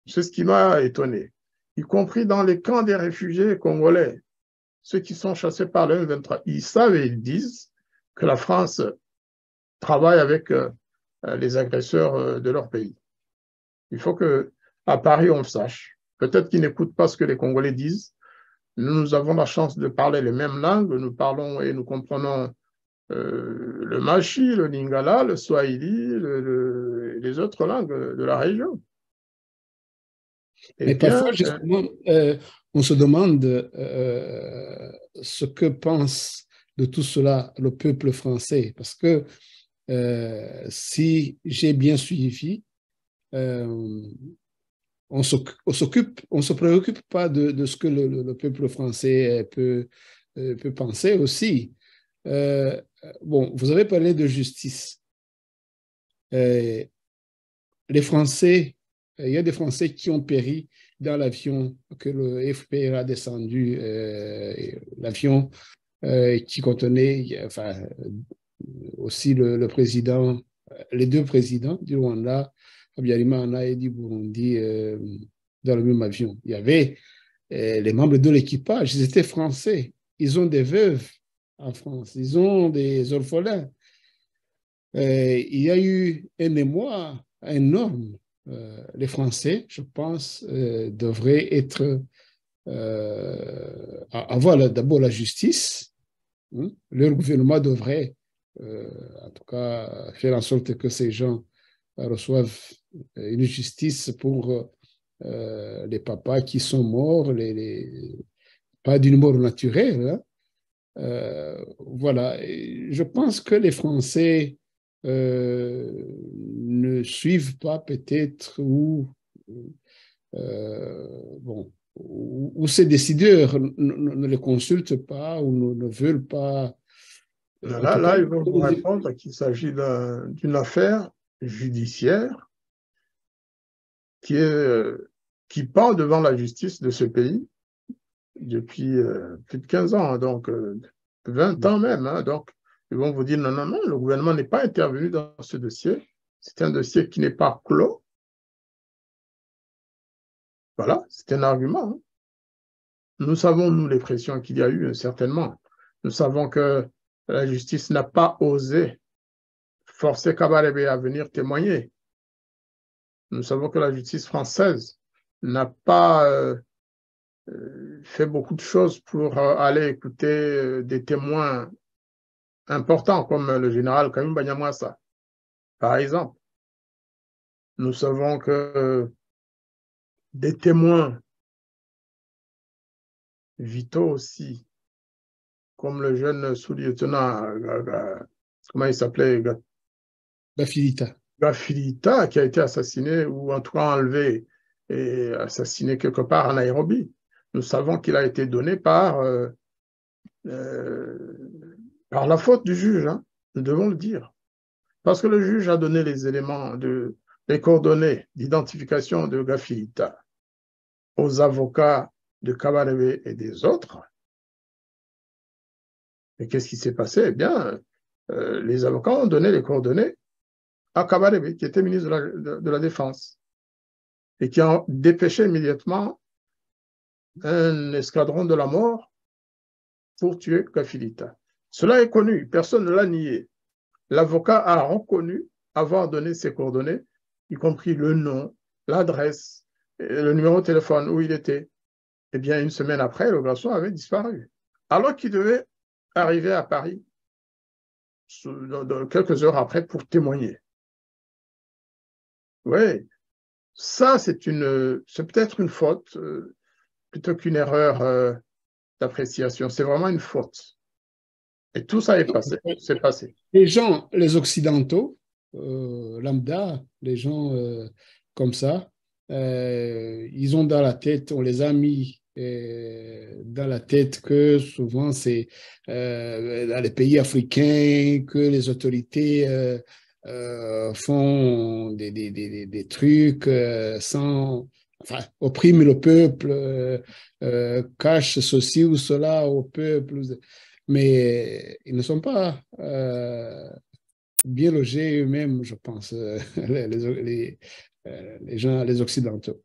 c'est ce qui m'a étonné, y compris dans les camps des réfugiés congolais, ceux qui sont chassés par le M23, ils savent et ils disent que la France travaille avec les agresseurs de leur pays. Il faut qu'à Paris, on le sache. Peut-être qu'ils n'écoutent pas ce que les Congolais disent. Nous avons la chance de parler les mêmes langues. Nous parlons et nous comprenons le Machi, le Lingala, le Swahili, les autres langues de la région. Eh Mais parfois, bien, justement, on se demande ce que pense de tout cela le peuple français. Parce que si j'ai bien suivi, on ne se préoccupe pas de ce que le peuple français peut penser aussi. Bon, vous avez parlé de justice. Euh, les Français, il y a des Français qui ont péri dans l'avion que le FPR a descendu, l'avion qui contenait, enfin, aussi le président, les deux présidents du Rwanda, Habyarimana et du Burundi, dans le même avion. Il y avait les membres de l'équipage, ils étaient français. Ils ont des veuves en France, ils ont des orphelins. Il y a eu un émoi énorme. Les Français, je pense, devraient avoir d'abord la justice. Hein. Leur gouvernement devrait, en tout cas, faire en sorte que ces gens reçoivent une justice pour les papas qui sont morts, pas d'une mort naturelle. Hein. Voilà. Et je pense que les Français ne suivent pas peut-être bon, ou ces décideurs ne les consultent pas ou ne veulent pas. En tout Là, cas, ils vont vous répondre qu'il s'agit d'une affaire judiciaire qui pend devant la justice de ce pays depuis plus de 15 ans, donc 20 ans même. Hein, donc, ils vont vous dire non, non, non, le gouvernement n'est pas intervenu dans ce dossier. C'est un dossier qui n'est pas clos. Voilà, c'est un argument. Hein. Nous savons, nous, les pressions qu'il y a eu, certainement. Nous savons que la justice n'a pas osé forcer Kabarebe à venir témoigner. Nous savons que la justice française n'a pas fait beaucoup de choses pour aller écouter des témoins importants comme le général Kayumba Banyamwasa, par exemple. Nous savons que des témoins vitaux aussi, comme le jeune sous-lieutenant, comment il s'appelait, Bafilita. Gafilita, qui a été assassiné ou en tout cas enlevé et assassiné quelque part en Nairobi. Nous savons qu'il a été donné par la faute du juge, hein, nous devons le dire. Parce que le juge a donné les éléments, les coordonnées d'identification de Gafilita aux avocats de Kabarebe et des autres. Et qu'est-ce qui s'est passé? Eh bien, les avocats ont donné les coordonnées à Kabarebe, qui était ministre de la Défense, et qui a dépêché immédiatement un escadron de la mort pour tuer Gafilita. Cela est connu, personne ne l'a nié. L'avocat a reconnu avoir donné ses coordonnées, y compris le nom, l'adresse, le numéro de téléphone où il était. Eh bien, une semaine après, le garçon avait disparu. Alors qu'il devait arriver à Paris quelques heures après pour témoigner. Oui, ça, c'est peut-être une faute plutôt qu'une erreur d'appréciation. C'est vraiment une faute. Et tout ça est passé. C'est passé. Les gens, les Occidentaux, lambda, les gens comme ça, ils ont dans la tête, on les a mis dans la tête que souvent c'est dans les pays africains que les autorités font des trucs sans, enfin, oppriment le peuple, cachent ceci ou cela au peuple. Mais ils ne sont pas bien logés eux-mêmes, je pense, les gens, les Occidentaux.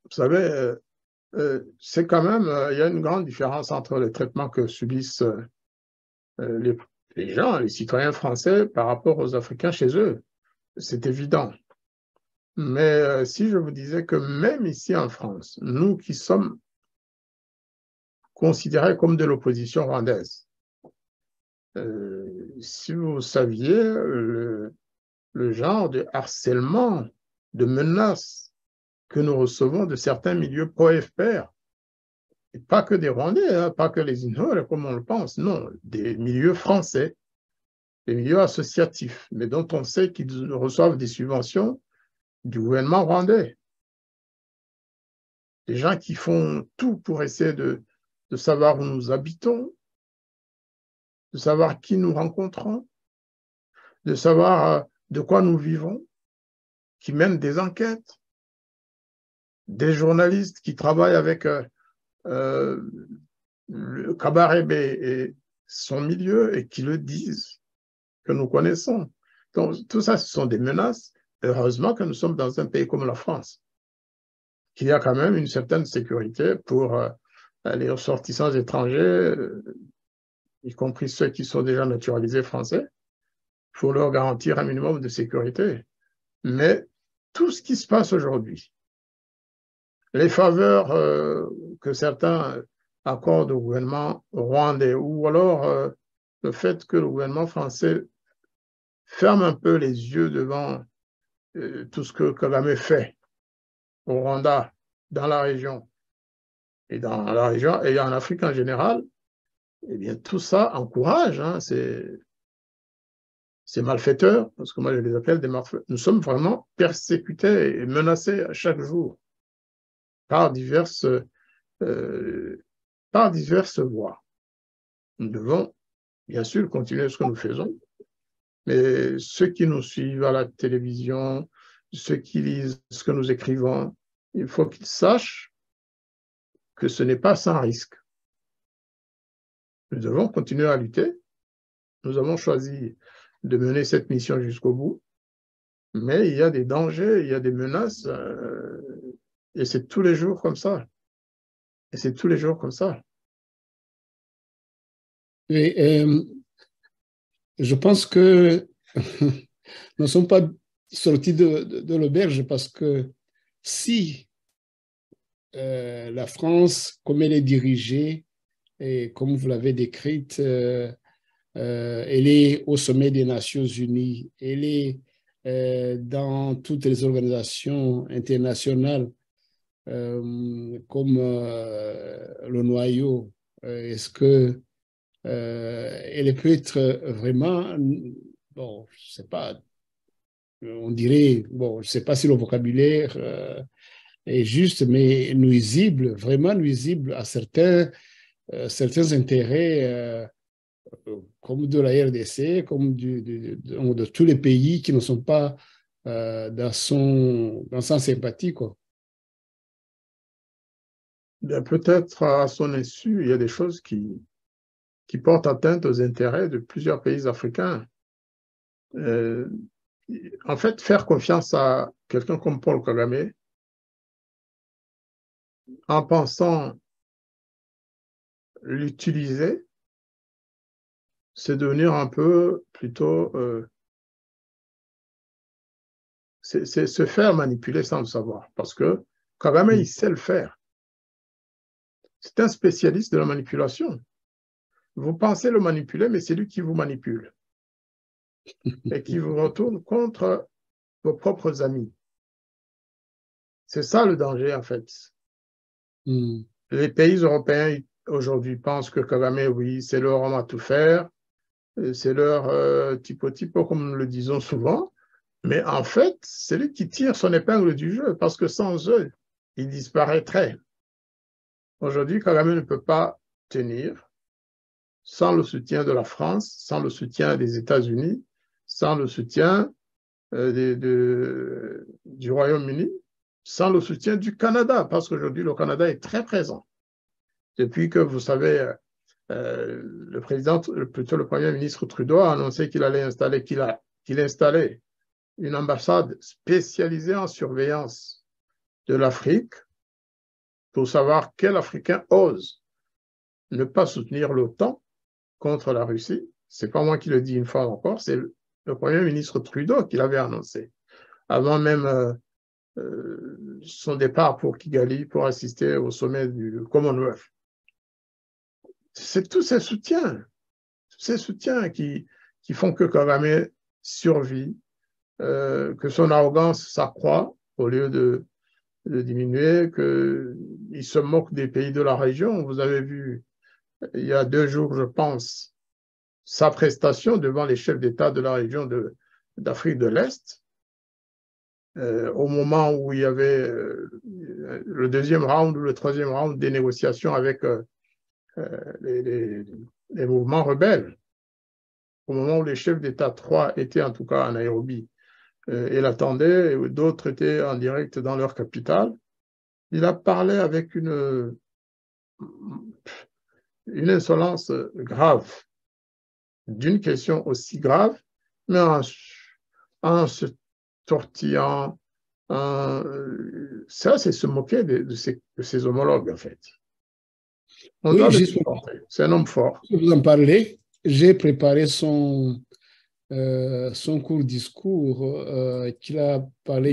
Vous savez, c'est quand même, il y a une grande différence entre le traitement que subissent les gens, les citoyens français par rapport aux Africains chez eux. C'est évident. Mais si je vous disais que même ici en France, nous qui sommes considérés comme de l'opposition rwandaise, si vous saviez le genre de harcèlement, de menaces que nous recevons de certains milieux pro-FPR, et pas que des Rwandais, hein, pas que les Inhores comme on le pense, non, des milieux français, des milieux associatifs, mais dont on sait qu'ils reçoivent des subventions du gouvernement rwandais. Des gens qui font tout pour essayer de savoir où nous habitons, de savoir qui nous rencontrons, de savoir de quoi nous vivons. qui mènent des enquêtes, des journalistes qui travaillent avec le Kabarebe et son milieu et qui le disent, que nous connaissons. Donc, tout ça, ce sont des menaces. Heureusement que nous sommes dans un pays comme la France, qui a quand même une certaine sécurité pour les ressortissants étrangers, y compris ceux qui sont déjà naturalisés français, pour leur garantir un minimum de sécurité. Mais tout ce qui se passe aujourd'hui, les faveurs que certains accordent au gouvernement rwandais, ou alors le fait que le gouvernement français ferme un peu les yeux devant tout ce que Kagame fait au Rwanda, dans la région, et en Afrique en général, eh bien, tout ça encourage, hein, ces malfaiteurs, parce que moi je les appelle des malfaiteurs. Nous sommes vraiment persécutés et menacés à chaque jour par diverses voies. Nous devons, bien sûr, continuer ce que nous faisons, mais ceux qui nous suivent à la télévision, ceux qui lisent ce que nous écrivons, il faut qu'ils sachent que ce n'est pas sans risque. Nous devons continuer à lutter. Nous avons choisi de mener cette mission jusqu'au bout, mais il y a des dangers, il y a des menaces, et c'est tous les jours comme ça. Et c'est tous les jours comme ça. Et, je pense que nous ne sommes pas sortis de l'auberge parce que si la France, comme elle est dirigée, et comme vous l'avez décrite, elle est au sommet des Nations Unies, elle est dans toutes les organisations internationales comme le noyau. Est-ce que elle peut être vraiment, bon, je sais pas, on dirait, bon, je sais pas si le vocabulaire est juste, mais nuisible, vraiment nuisible à certains intérêts comme de la RDC, comme de tous les pays qui ne sont pas dans sa sympathie, quoi. Peut-être à son insu, il y a des choses qui portent atteinte aux intérêts de plusieurs pays africains. En fait, faire confiance à quelqu'un comme Paul Kagame, en pensant l'utiliser, c'est devenir un peu plutôt, c'est se faire manipuler sans le savoir, parce que Kagame, il sait le faire. C'est un spécialiste de la manipulation. Vous pensez le manipuler, mais c'est lui qui vous manipule et qui vous retourne contre vos propres amis. C'est ça le danger, en fait. Les pays européens aujourd'hui pensent que Kagame, oui, c'est leur homme à tout faire, c'est leur typo, comme nous le disons souvent, mais en fait, c'est lui qui tire son épingle du jeu, parce que sans eux, il disparaîtrait. Aujourd'hui, Kagame ne peut pas tenir sans le soutien de la France, sans le soutien des États-Unis, sans le soutien du Royaume-Uni, sans le soutien du Canada, parce qu'aujourd'hui, le Canada est très présent. Depuis que, vous savez, le Premier ministre Trudeau a annoncé qu'il allait installer, qu'il installait une ambassade spécialisée en surveillance de l'Afrique pour savoir quel Africain ose ne pas soutenir l'OTAN contre la Russie. C'est pas moi qui le dis une fois encore, c'est le Premier ministre Trudeau qui l'avait annoncé, avant même son départ pour Kigali pour assister au sommet du Commonwealth. C'est tous ces soutiens qui font que Kagame survit, que son arrogance s'accroît au lieu de diminuer, qu'il se moque des pays de la région. Vous avez vu, il y a 2 jours, je pense, sa prestation devant les chefs d'État de la région d'Afrique de l'Est, au moment où il y avait le 2e round ou le 3e round des négociations avec les mouvements rebelles, au moment où les chefs d'État 3 étaient en tout cas à Nairobi il attendait, d'autres étaient en direct dans leur capitale. Il a parlé avec une insolence grave, d'une question aussi grave, mais en se tortillant. Ça, c'est se moquer de ses homologues, en fait. On doit le supporter. C'est un homme fort. Je vous en parler. J'ai préparé son court discours qu'il a parlé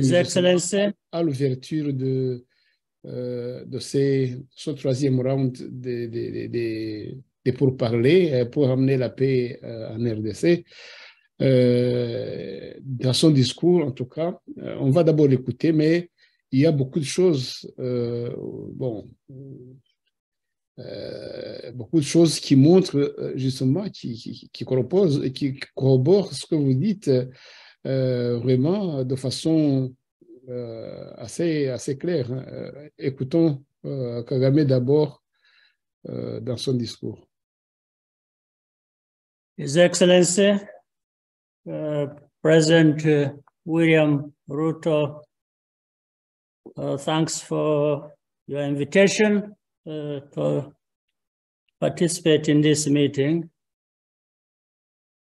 à l'ouverture de ce troisième round de pourparlers pour amener la paix en RDC. Dans son discours, en tout cas, on va d'abord l'écouter, mais il y a beaucoup de choses, beaucoup de choses qui montrent justement, qui corroborent ce que vous dites vraiment de façon assez claire. Écoutons Kagame d'abord dans son discours. His Excellency, President William Ruto, thanks for your invitation to participate in this meeting.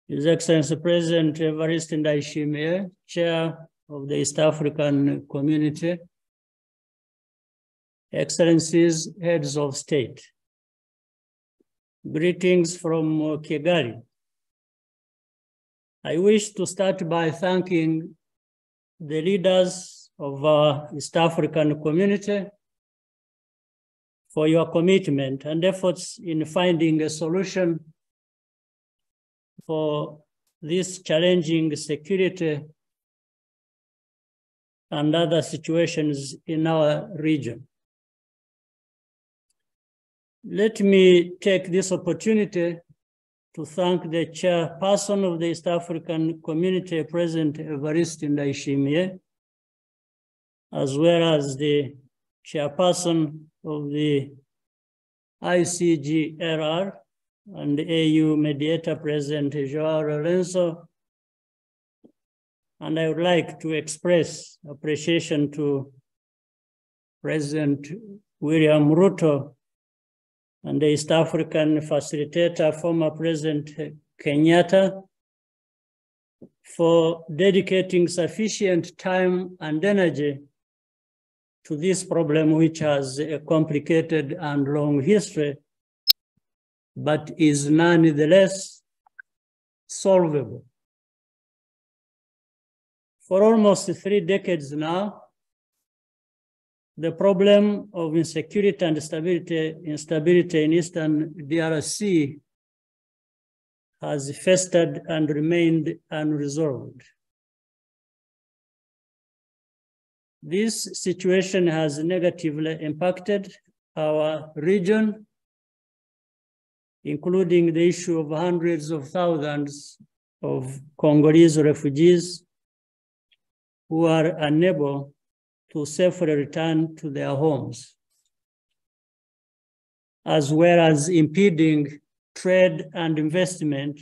His Excellency President Evariste Ndayishimiye, Chair of the East African Community, Excellencies, Heads of State, greetings from Kigali. I wish to start by thanking the leaders of our East African community for your commitment and efforts in finding a solution for this challenging security and other situations in our region. Let me take this opportunity to thank the chairperson of the East African Community, President Evariste Ndayishimiye, as well as the chairperson of the ICGLR and the AU mediator, President Joao Lourenço. And I would like to express appreciation to President William Ruto and the East African facilitator, former President Kenyatta, for dedicating sufficient time and energy to this problem, which has a complicated and long history, but is nonetheless solvable. For almost 3 decades now, the problem of insecurity and instability in Eastern DRC has festered and remained unresolved. This situation has negatively impacted our region, including the issue of hundreds of thousands of Congolese refugees who are unable to safely return to their homes, as well as impeding trade and investment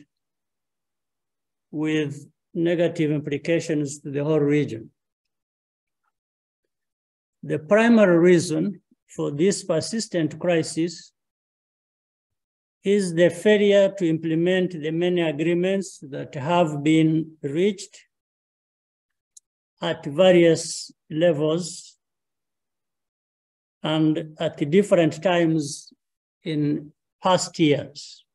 with negative implications to the whole region. The primary reason for this persistent crisis is the failure to implement the many agreements that have been reached at various levels and at different times in past years.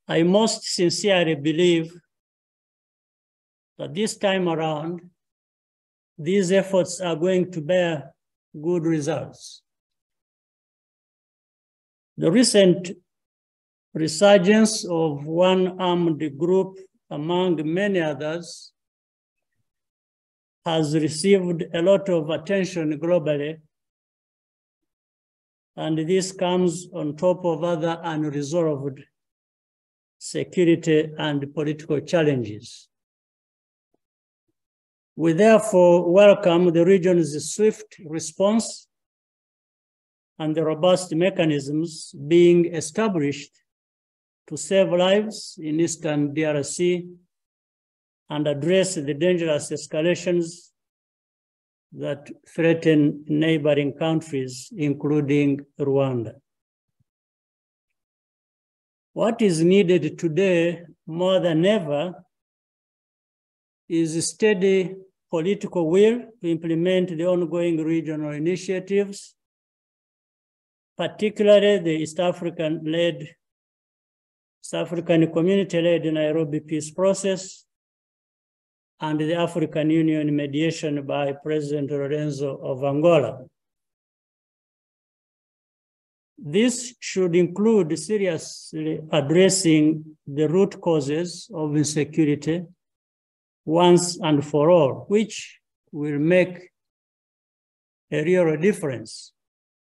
I most sincerely believe that this time around, these efforts are going to bear good results. The recent resurgence of one armed group, among many others, has received a lot of attention globally, and this comes on top of other unresolved security and political challenges. We therefore welcome the region's swift response and the robust mechanisms being established to save lives in Eastern DRC and address the dangerous escalations that threaten neighboring countries, including Rwanda. What is needed today more than ever is a steady political will to implement the ongoing regional initiatives, particularly the East African community-led Nairobi peace process and the African Union mediation by President Lorenzo of Angola. This should include seriously addressing the root causes of insecurity once and for all, which will make a real difference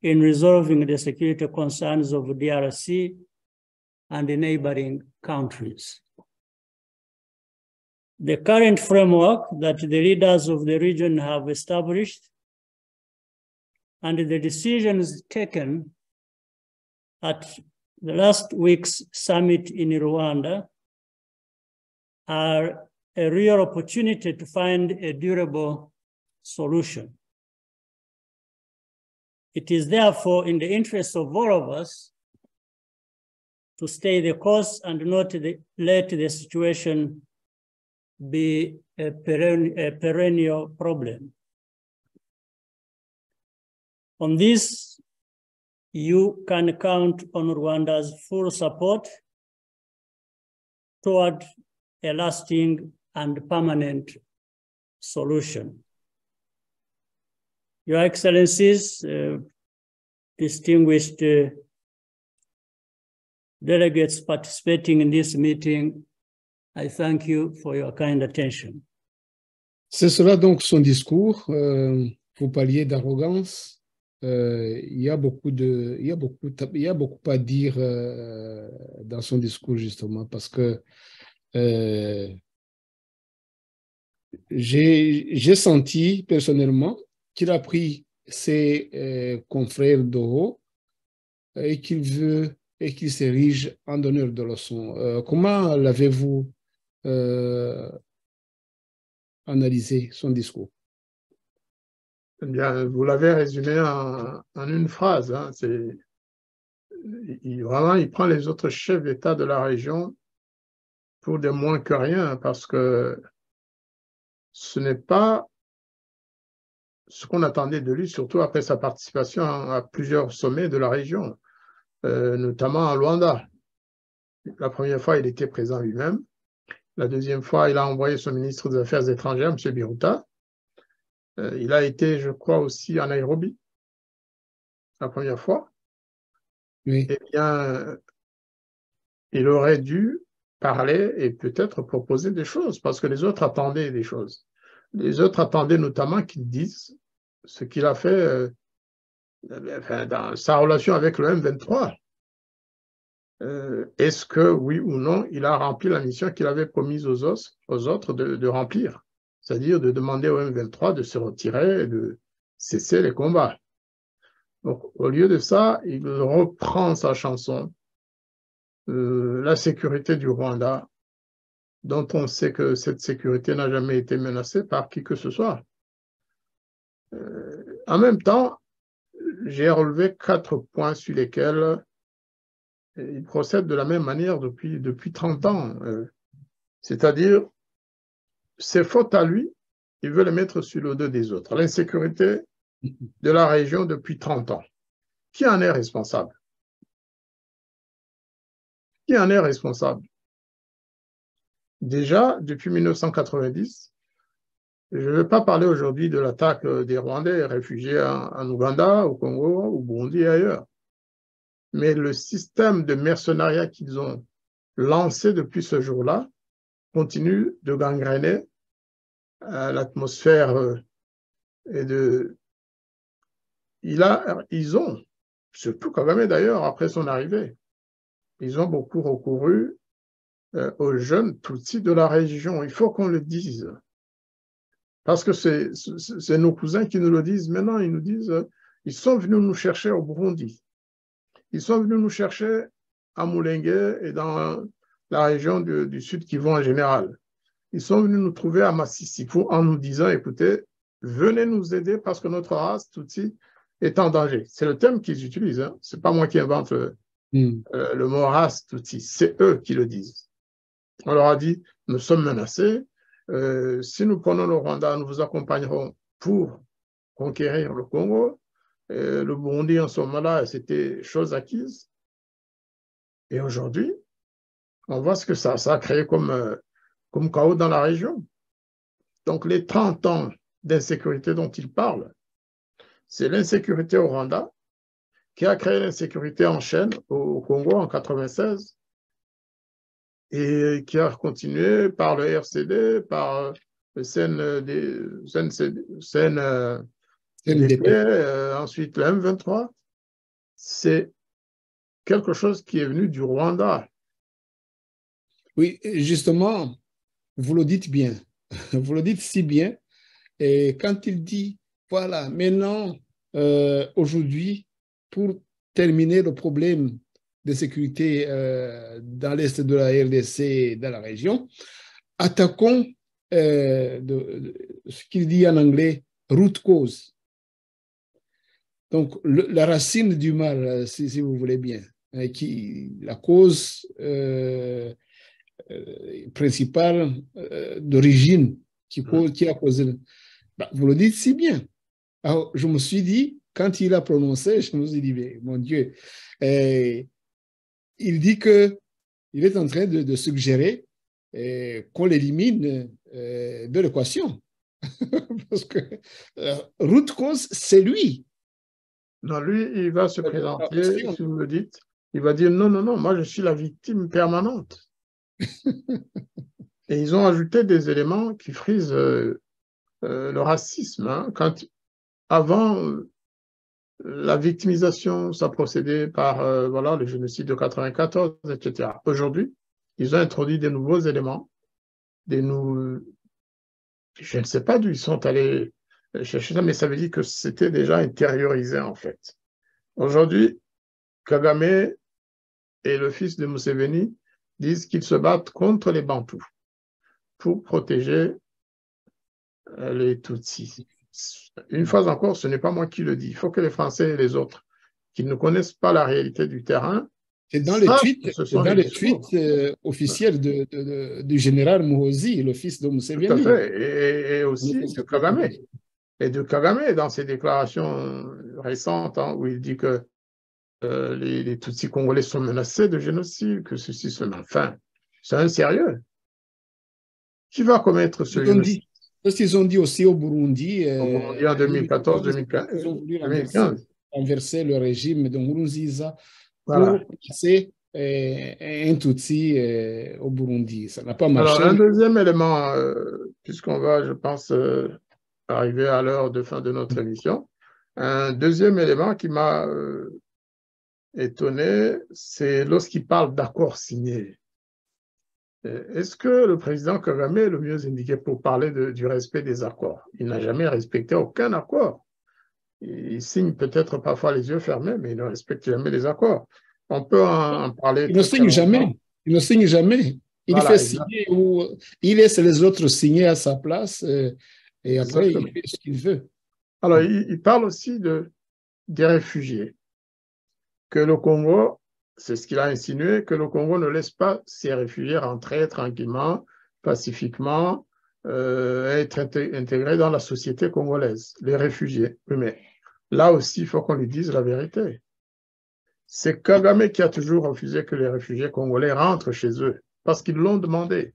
in resolving the security concerns of DRC and the neighboring countries. The current framework that the leaders of the region have established and the decisions taken at the last week's summit in Rwanda are a real opportunity to find a durable solution. It is therefore in the interest of all of us to stay the course and not let the situation be a perennial problem. On this, you can count on Rwanda's full support toward a lasting and permanent solution. Your Excellencies, distinguished delegates participating in this meeting, I thank you for your kind attention. C'est cela donc son discours. Vous parliez d'arrogance. Il y a beaucoup à dire dans son discours justement parce que j'ai senti personnellement qu'il a pris ses confrères de haut et qu'il s'érige en donneur de leçons. Comment l'avez-vous analysé son discours? Eh bien, vous l'avez résumé en une phrase. Hein. Vraiment, il prend les autres chefs d'État de la région pour des moins que rien, parce que ce n'est pas ce qu'on attendait de lui, surtout après sa participation à plusieurs sommets de la région, notamment à Luanda. La première fois, il était présent lui-même. La deuxième fois, il a envoyé son ministre des Affaires étrangères, M. Biruta. Il a été, je crois, aussi à Nairobi, la première fois. Oui. Eh bien, il aurait dû parler et peut-être proposer des choses, parce que les autres attendaient des choses. Les autres attendaient notamment qu'il dise ce qu'il a fait dans sa relation avec le M23. Est-ce que, oui ou non, il a rempli la mission qu'il avait promise aux autres de remplir, c'est-à-dire de demander au M23 de se retirer et de cesser les combats. Donc, au lieu de ça, il reprend sa chanson, la sécurité du Rwanda, dont on sait que cette sécurité n'a jamais été menacée par qui que ce soit. En même temps, j'ai relevé 4 points sur lesquels il procède de la même manière depuis 30 ans. C'est-à-dire, ses fautes à lui, il veut les mettre sur le dos des autres. L'insécurité de la région depuis 30 ans. Qui en est responsable? Qui en est responsable? Déjà, depuis 1990, je ne vais pas parler aujourd'hui de l'attaque des Rwandais réfugiés en Ouganda, au Congo, au Burundi et ailleurs. Mais le système de mercenariat qu'ils ont lancé depuis ce jour-là continue de gangréner l'atmosphère ils ont, surtout Kagame d'ailleurs, après son arrivée, ils ont beaucoup recouru aux jeunes Tutsis de la région. Il faut qu'on le dise. Parce que c'est nos cousins qui nous le disent maintenant. Ils nous disent, ils sont venus nous chercher au Burundi. Ils sont venus nous chercher à Mulenge et dans la région du Sud Kivu en général. ils sont venus nous trouver à Massissipou en nous disant, écoutez, venez nous aider parce que notre race Tutsi est en danger. C'est le terme qu'ils utilisent, hein. Ce n'est pas moi qui invente le mot race Tutsi, c'est eux qui le disent. On leur a dit, nous sommes menacés, si nous prenons le Rwanda, nous vous accompagnerons pour conquérir le Congo. Le Burundi, en ce moment-là, c'était chose acquise. Et aujourd'hui, on voit ce que ça a créé comme chaos dans la région. Donc, les 30 ans d'insécurité dont il parle, c'est l'insécurité au Rwanda qui a créé l'insécurité en chaîne au Congo en 1996 et qui a continué par le RCD, par le CNDP, ensuite le M23. C'est quelque chose qui est venu du Rwanda. Oui, justement, vous le dites bien, vous le dites si bien. Et quand il dit, voilà, maintenant, aujourd'hui, pour terminer le problème de sécurité dans l'est de la RDC, dans la région, attaquons ce qu'il dit en anglais, root cause. Donc, la racine du mal, si vous voulez bien, la cause principale d'origine qui a causé. Ben, vous le dites si bien. Alors, je me suis dit, quand il a prononcé, je me suis dit, mais, mon Dieu, il dit qu'il est en train de suggérer qu'on l'élimine de l'équation. Parce que root cause, c'est lui. Non, lui, il va se présenter, si vous le dites, il va dire non, non, non, moi je suis la victime permanente. Et ils ont ajouté des éléments qui frisent le racisme. Hein. Avant, la victimisation, ça procédait par voilà, le génocide de 1994, etc. Aujourd'hui, ils ont introduit des nouveaux éléments, je ne sais pas d'où ils sont allés chercher ça, mais ça veut dire que c'était déjà intériorisé en fait. Aujourd'hui, Kagame et le fils de Museveni disent qu'ils se battent contre les Bantous pour protéger les Tutsis. Une fois encore, ce n'est pas moi qui le dis. Il faut que les Français et les autres qui ne connaissent pas la réalité du terrain. C'est dans les tweets officiels du général Muhoozi, le fils de Museveni. Tout à fait. Et aussi de Kagame. Et de Kagame dans ses déclarations récentes, hein, où il dit que les Tutsis congolais sont menacés de génocide, que ceci, cela. Enfin, c'est un sérieux. Qui va commettre ce génocide? C'est ce qu'ils ont dit aussi au Burundi. Au Burundi en 2014-2015. Ils ont voulu renverser le régime de Nkurunziza voilà. pour passer un Tutsi au Burundi. Ça n'a pas marché. Alors, un deuxième élément, puisqu'on va, je pense, arriver à l'heure de fin de notre émission, un deuxième élément qui m'a étonné, c'est lorsqu'il parle d'accords signés. Est-ce que le président Kagame est le mieux indiqué pour parler du respect des accords? Il n'a jamais respecté aucun accord. Il signe peut-être parfois les yeux fermés, mais il ne respecte jamais les accords. On peut en parler. Il ne signe jamais. Il ne signe jamais. Il fait signer ou il laisse les autres signer à sa place et après il fait ce qu'il veut. Alors, il parle aussi des réfugiés. Que le Congo, c'est ce qu'il a insinué, que le Congo ne laisse pas ses réfugiés rentrer tranquillement, pacifiquement, être intégrés dans la société congolaise, les réfugiés. Oui, mais là aussi, il faut qu'on lui dise la vérité. C'est Kagame qui a toujours refusé que les réfugiés congolais rentrent chez eux, parce qu'ils l'ont demandé.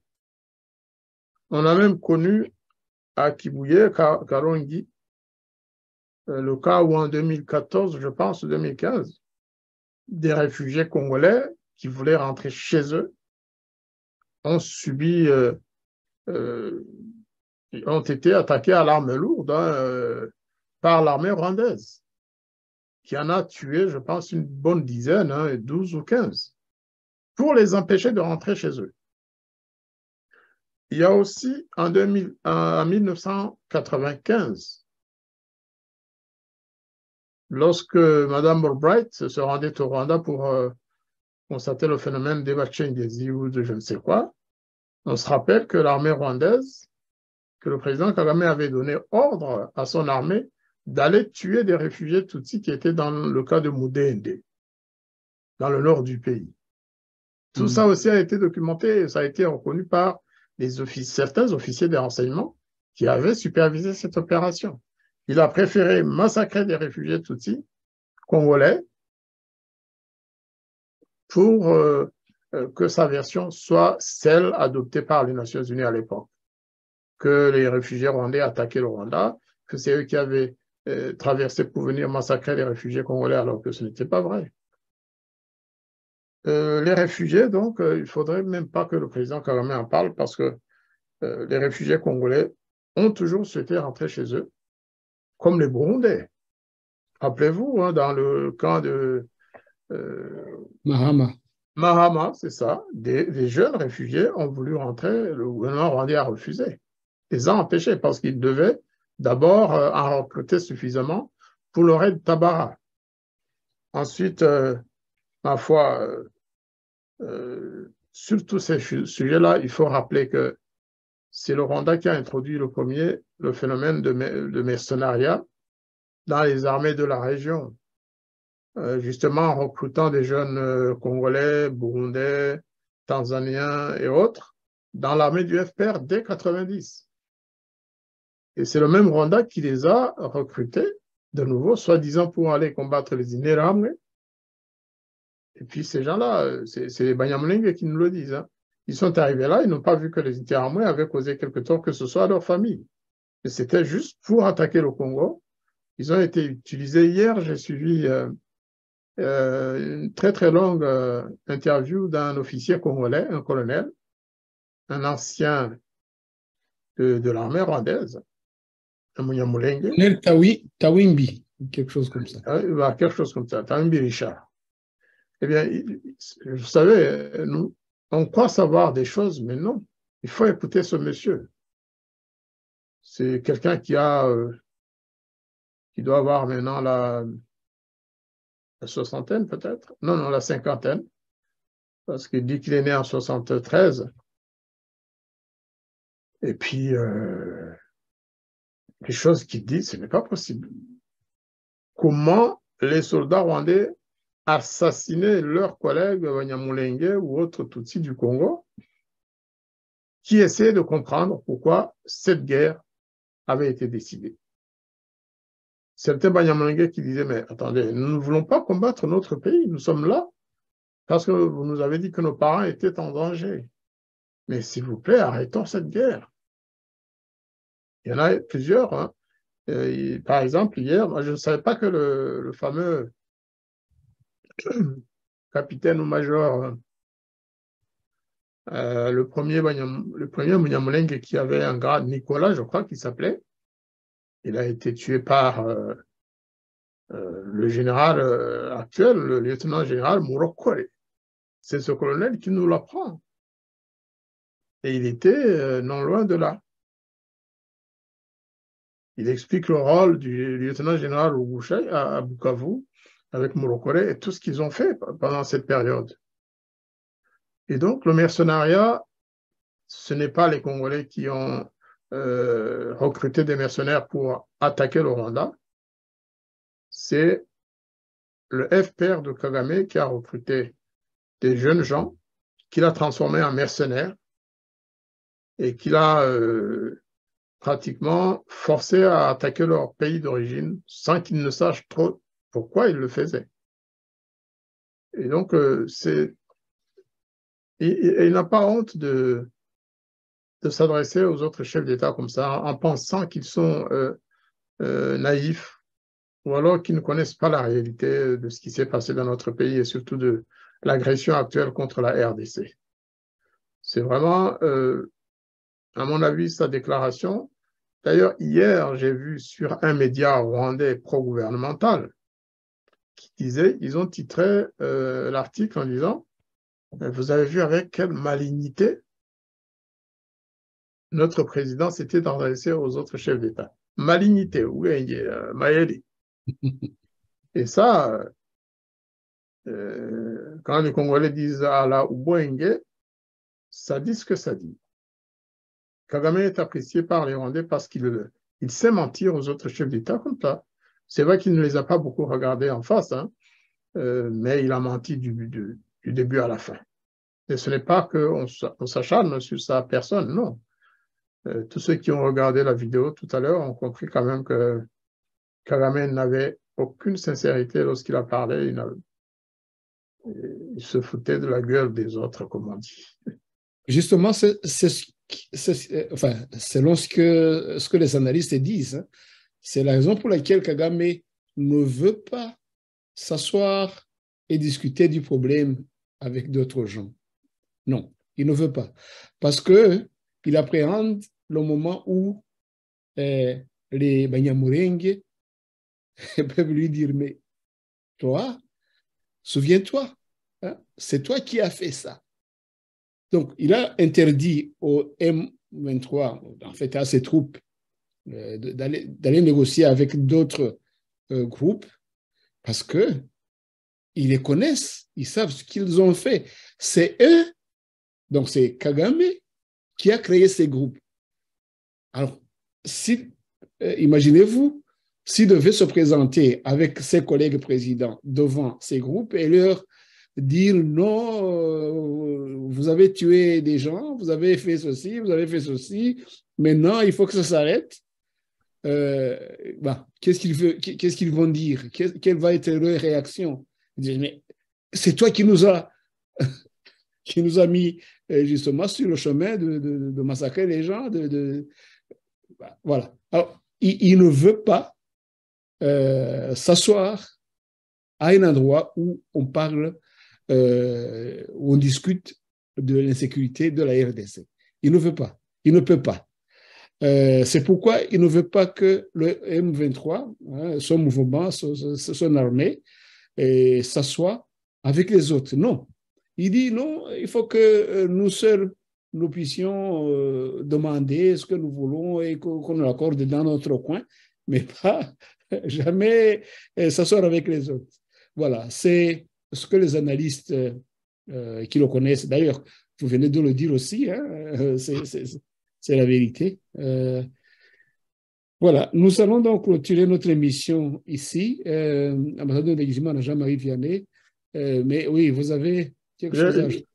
On a même connu à Kibuye, Karongi, le cas où en 2014, je pense, 2015, des réfugiés congolais qui voulaient rentrer chez eux ont subi, ont été attaqués à l'arme lourde par l'armée rwandaise, qui en a tué, je pense, une bonne dizaine, 12 ou 15, pour les empêcher de rentrer chez eux. Il y a aussi en 1995, lorsque Mme Albright se rendait au Rwanda pour constater le phénomène d'Eva Chengezi ou de je ne sais quoi, On se rappelle que l'armée rwandaise, que le président Kagame avait donné ordre à son armée d'aller tuer des réfugiés Tutsis qui étaient dans le cas de Mudende, dans le nord du pays. Tout ça aussi a été documenté et ça a été reconnu par certains officiers des renseignements qui avaient supervisé cette opération. Il a préféré massacrer des réfugiés Tutsis congolais pour que sa version soit celle adoptée par les Nations Unies à l'époque. Que les réfugiés rwandais attaquaient le Rwanda, que c'est eux qui avaient traversé pour venir massacrer les réfugiés congolais alors que ce n'était pas vrai. Les réfugiés, donc, il ne faudrait même pas que le président Kagame en parle parce que les réfugiés congolais ont toujours souhaité rentrer chez eux, comme les Burundais. Rappelez-vous, hein, dans le camp de Mahama. Mahama, c'est ça, des jeunes réfugiés ont voulu rentrer, le gouvernement rwandais a refusé, les a empêchés parce qu'ils devaient d'abord en recruter suffisamment pour le raid Tabara. Ensuite, ma foi, sur tous ces sujets-là, il faut rappeler que c'est le Rwanda qui a introduit le premier le phénomène de mercenariat dans les armées de la région, justement en recrutant des jeunes Congolais, Burundais, Tanzaniens et autres dans l'armée du FPR dès 90. Et c'est le même Rwanda qui les a recrutés de nouveau, soi-disant pour aller combattre les Interahamwe. Et puis ces gens-là, c'est les Banyamulenge qui nous le disent. Hein. Ils sont arrivés là, ils n'ont pas vu que les Interahamwe avaient causé quelque tort que ce soit à leur famille. Et c'était juste pour attaquer le Congo. Ils ont été utilisés hier. J'ai suivi une très très longue interview d'un officier congolais, un colonel, un ancien de l'armée rwandaise, un Munyamulenge. Colonel Tawimbi, quelque chose comme ça. Quelque chose comme ça, Tawimbi Richard. Eh bien, vous savez, nous, on croit savoir des choses, mais non. Il faut écouter ce monsieur. C'est quelqu'un qui doit avoir maintenant la soixantaine peut-être. Non, la cinquantaine. Parce qu'il dit qu'il est né en 73. Et puis, les choses qu'il dit, ce n'est pas possible. Comment les soldats rwandais assassiner leurs collègues Banyamulenge ou autres Tutsis du Congo qui essaient de comprendre pourquoi cette guerre avait été décidée. Certains Banyamulenge qui disaient, mais attendez, nous ne voulons pas combattre notre pays, nous sommes là parce que vous nous avez dit que nos parents étaient en danger. Mais s'il vous plaît, arrêtons cette guerre. Il y en a plusieurs. Hein. Par exemple, hier, moi, je ne savais pas que le fameux capitaine ou major, le premier Munyamulenge qui avait un grade, Nicolas, je crois qu'il s'appelait, il a été tué par le général actuel, le lieutenant général Murokore. C'est ce colonel qui nous l'apprend. Et il était non loin de là. Il explique le rôle du lieutenant général Ougouchai à Bukavu avec Murokore et tout ce qu'ils ont fait pendant cette période. Et donc, le mercenariat, ce n'est pas les Congolais qui ont recruté des mercenaires pour attaquer le Rwanda, c'est le FPR de Kagame qui a recruté des jeunes gens, qui l'a transformé en mercenaires et qui l'a pratiquement forcé à attaquer leur pays d'origine sans qu'ils ne sachent trop pourquoi ils le faisaient. Et donc, il n'a pas honte de s'adresser aux autres chefs d'État comme ça, en pensant qu'ils sont naïfs ou alors qu'ils ne connaissent pas la réalité de ce qui s'est passé dans notre pays et surtout de l'agression actuelle contre la RDC. C'est vraiment, à mon avis, sa déclaration. D'ailleurs, hier, j'ai vu sur un média rwandais pro-gouvernemental qui disait, ils ont titré l'article en disant « Vous avez vu avec quelle malignité notre président s'était adressé aux autres chefs d'État. » Malignité, oui, Maëli. Et ça, quand les Congolais disent « à la Ubwenge », ça dit ce que ça dit. Kagame est apprécié par les Rwandais parce qu'il sait mentir aux autres chefs d'État comme ça. C'est vrai qu'il ne les a pas beaucoup regardés en face, hein, mais il a menti du début à la fin. Et ce n'est pas qu'on s'acharne sur sa personne, non. Tous ceux qui ont regardé la vidéo tout à l'heure ont compris quand même que Kagame n'avait aucune sincérité lorsqu'il a parlé. Il se foutait de la gueule des autres, comme on dit. Justement, enfin, selon ce que les analystes disent, hein, c'est la raison pour laquelle Kagame ne veut pas s'asseoir et discuter du problème avec d'autres gens. Non, il ne veut pas. Parce qu'il appréhende le moment où les Banyamulenge peuvent lui dire, mais toi, souviens-toi, hein, c'est toi qui as fait ça. Donc, il a interdit au M23, en fait à ses troupes, d'aller négocier avec d'autres groupes parce qu'ils les connaissent, ils savent ce qu'ils ont fait. C'est eux, donc c'est Kagame qui a créé ces groupes. Alors, imaginez-vous, s'il devait se présenter avec ses collègues présidents devant ces groupes et leur dire non, vous avez tué des gens, vous avez fait ceci, vous avez fait ceci, maintenant il faut que ça s'arrête. Qu'est-ce qu'ils vont dire? Quelle va être leur réaction? Ils disent, mais c'est toi qui nous a mis justement sur le chemin de massacrer les gens. Voilà. Alors, il ne veut pas s'asseoir à un endroit où on parle, où on discute de l'insécurité de la RDC. Il ne veut pas. Il ne peut pas. C'est pourquoi il ne veut pas que le M23, hein, son mouvement, son armée, s'assoie avec les autres. Non. Il dit non, il faut que nous seuls, nous puissions demander ce que nous voulons et qu'on nous l'accorde dans notre coin, mais pas jamais s'asseoir avec les autres. Voilà, c'est ce que les analystes qui le connaissent, d'ailleurs, vous venez de le dire aussi, hein, c'est la vérité. Voilà, nous allons donc clôturer notre émission ici. Ambassadeur de Gizimana Jean-Marie Vianney, mais oui, vous avez quelque chose à ajouter?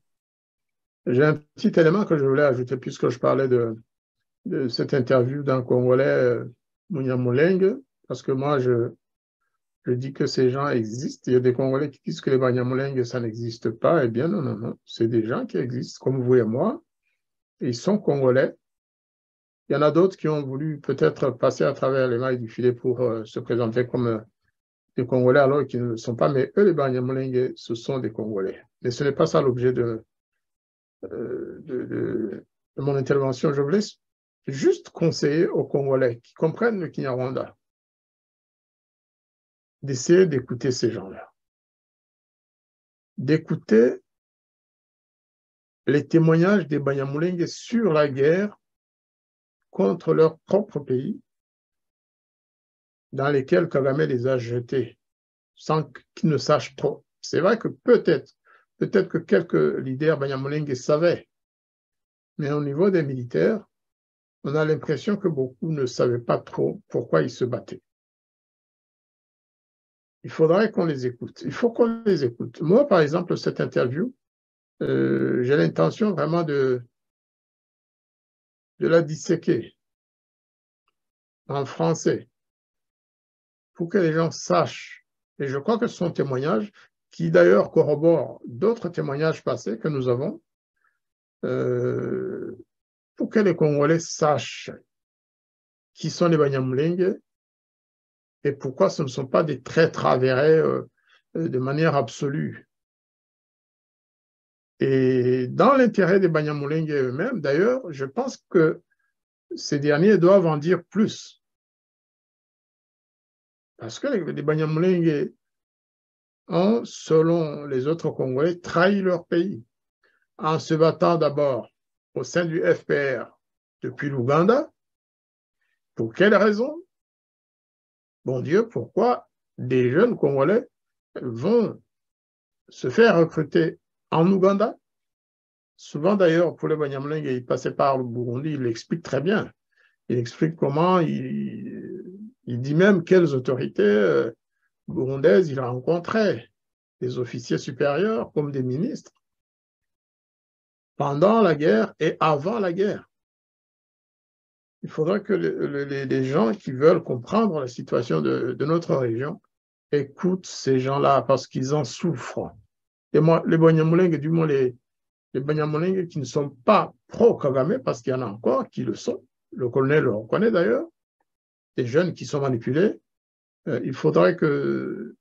J'ai un petit élément que je voulais ajouter puisque je parlais de cette interview d'un Congolais, Banyamulenge, parce que moi, je dis que ces gens existent. Il y a des Congolais qui disent que les Banyamulenge, ça n'existe pas. Eh bien, non, non, non. C'est des gens qui existent, comme vous et moi. Ils sont Congolais. Il y en a d'autres qui ont voulu peut-être passer à travers les mailles du filet pour se présenter comme des Congolais alors qu'ils ne le sont pas. Mais eux, les Banyamulenge, ce sont des Congolais. Mais ce n'est pas ça l'objet de mon intervention. Je voulais juste conseiller aux Congolais qui comprennent le Kinyarwanda d'essayer d'écouter ces gens-là, d'écouter les témoignages des Banyamulenge sur la guerre contre leur propre pays, dans lesquels Kagame les a jetés, sans qu'ils ne sachent trop. C'est vrai que peut-être que quelques leaders Banyamulenge savaient, mais au niveau des militaires, on a l'impression que beaucoup ne savaient pas trop pourquoi ils se battaient. Il faudrait qu'on les écoute. Il faut qu'on les écoute. Moi, par exemple, cette interview, j'ai l'intention vraiment de la disséquer en français pour que les gens sachent. Et je crois que son témoignage, qui d'ailleurs corrobore d'autres témoignages passés que nous avons, pour que les Congolais sachent qui sont les Banyamulenge et pourquoi ce ne sont pas des traîtres avérés de manière absolue. Et dans l'intérêt des Banyamulenge eux-mêmes, d'ailleurs, je pense que ces derniers doivent en dire plus. Parce que les Banyamulenge ont, selon les autres Congolais, trahi leur pays en se battant d'abord au sein du FPR depuis l'Ouganda. Pour quelle raison? Bon Dieu, pourquoi des jeunes Congolais vont se faire recruter en Ouganda Souvent d'ailleurs, pour les Banyamulenge, il passait par le Burundi, il l'explique très bien. Il explique comment, il dit même quelles autorités burundaises il rencontrait, des officiers supérieurs comme des ministres, pendant la guerre et avant la guerre. Il faudrait que les gens qui veulent comprendre la situation de notre région écoutent ces gens-là parce qu'ils en souffrent. Et moi, les Banyamulenge, du moins les Banyamulenge qui ne sont pas pro-Kagame, parce qu'il y en a encore qui le sont, le colonel le reconnaît d'ailleurs, des jeunes qui sont manipulés, il faudrait que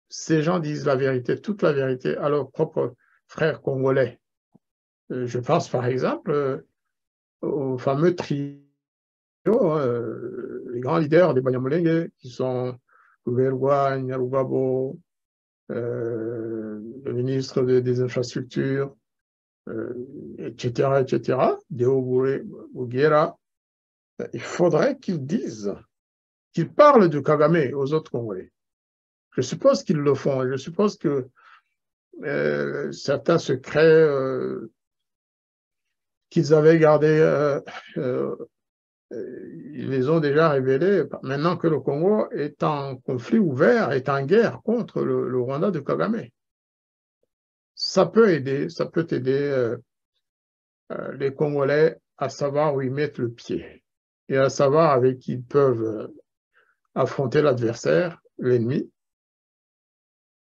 ces gens disent la vérité, toute la vérité à leurs propres frères congolais. Je pense par exemple au fameux trio, les grands leaders des Banyamulenge qui sont Louvergois, Nyarugabo, le ministre des Infrastructures, etc., etc., Deo Bouguera. Il faudrait qu'ils disent, qu'ils parlent de Kagame aux autres Congolais. Je suppose qu'ils le font. Je suppose que certains secrets qu'ils avaient gardés, ils les ont déjà révélés. Maintenant que le Congo est en conflit ouvert, est en guerre contre le Rwanda de Kagame. Ça peut aider les Congolais à savoir où ils mettent le pied et à savoir avec qui ils peuvent affronter l'adversaire, l'ennemi.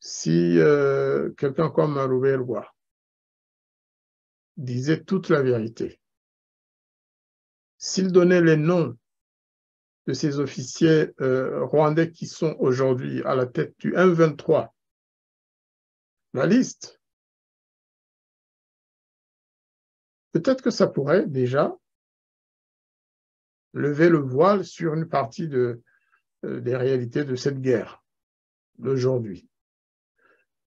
Si quelqu'un comme Roubaix-Elgois disait toute la vérité, s'il donnait les noms de ces officiers rwandais qui sont aujourd'hui à la tête du M23, la liste, peut-être que ça pourrait déjà lever le voile sur une partie des réalités de cette guerre d'aujourd'hui.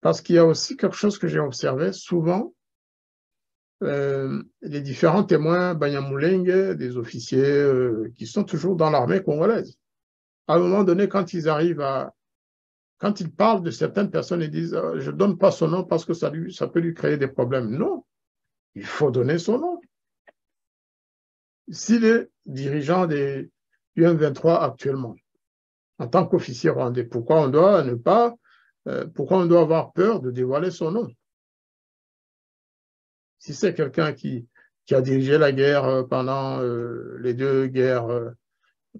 Parce qu'il y a aussi quelque chose que j'ai observé souvent, les différents témoins Banyamulenge, des officiers qui sont toujours dans l'armée congolaise. À un moment donné, quand ils parlent de certaines personnes, ils disent « je ne donne pas son nom parce que ça peut lui créer des problèmes ». Non, il faut donner son nom. S'il est dirigeant du M23 actuellement, en tant qu'officier rwandais, pourquoi on doit avoir peur de dévoiler son nom? Si c'est quelqu'un qui a dirigé la guerre pendant les deux guerres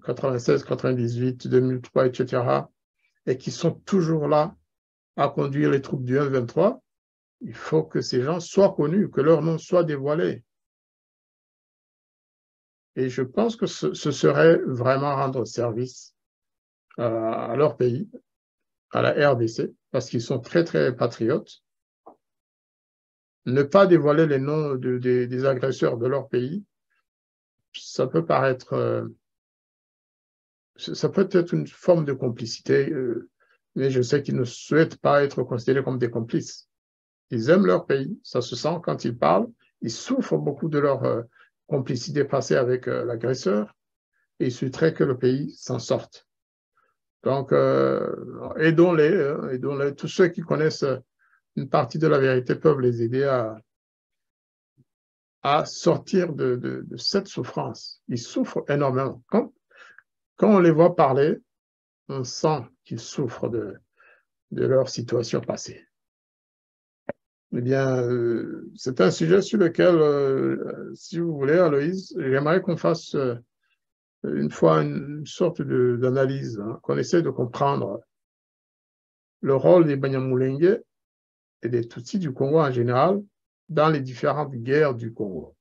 96, 98, 2003, etc., et qui sont toujours là à conduire les troupes du M23, il faut que ces gens soient connus, que leur nom soit dévoilé. Et je pense que ce serait vraiment rendre service à leur pays, à la RDC, parce qu'ils sont très, très patriotes. Ne pas dévoiler les noms des agresseurs de leur pays, ça peut paraître... ça peut être une forme de complicité, mais je sais qu'ils ne souhaitent pas être considérés comme des complices. Ils aiment leur pays, ça se sent quand ils parlent. Ils souffrent beaucoup de leur complicité passée avec l'agresseur et ils souhaiteraient que le pays s'en sorte. Donc, aidons-les. Tous ceux qui connaissent une partie de la vérité peuvent les aider à sortir de cette souffrance. Ils souffrent énormément. Quand on les voit parler, on sent qu'ils souffrent de leur situation passée. Eh bien, c'est un sujet sur lequel, si vous voulez, Aloïse, j'aimerais qu'on fasse une fois une sorte d'analyse, hein, qu'on essaie de comprendre le rôle des Banyamulenge et des Tutsis du Congo en général dans les différentes guerres du Congo.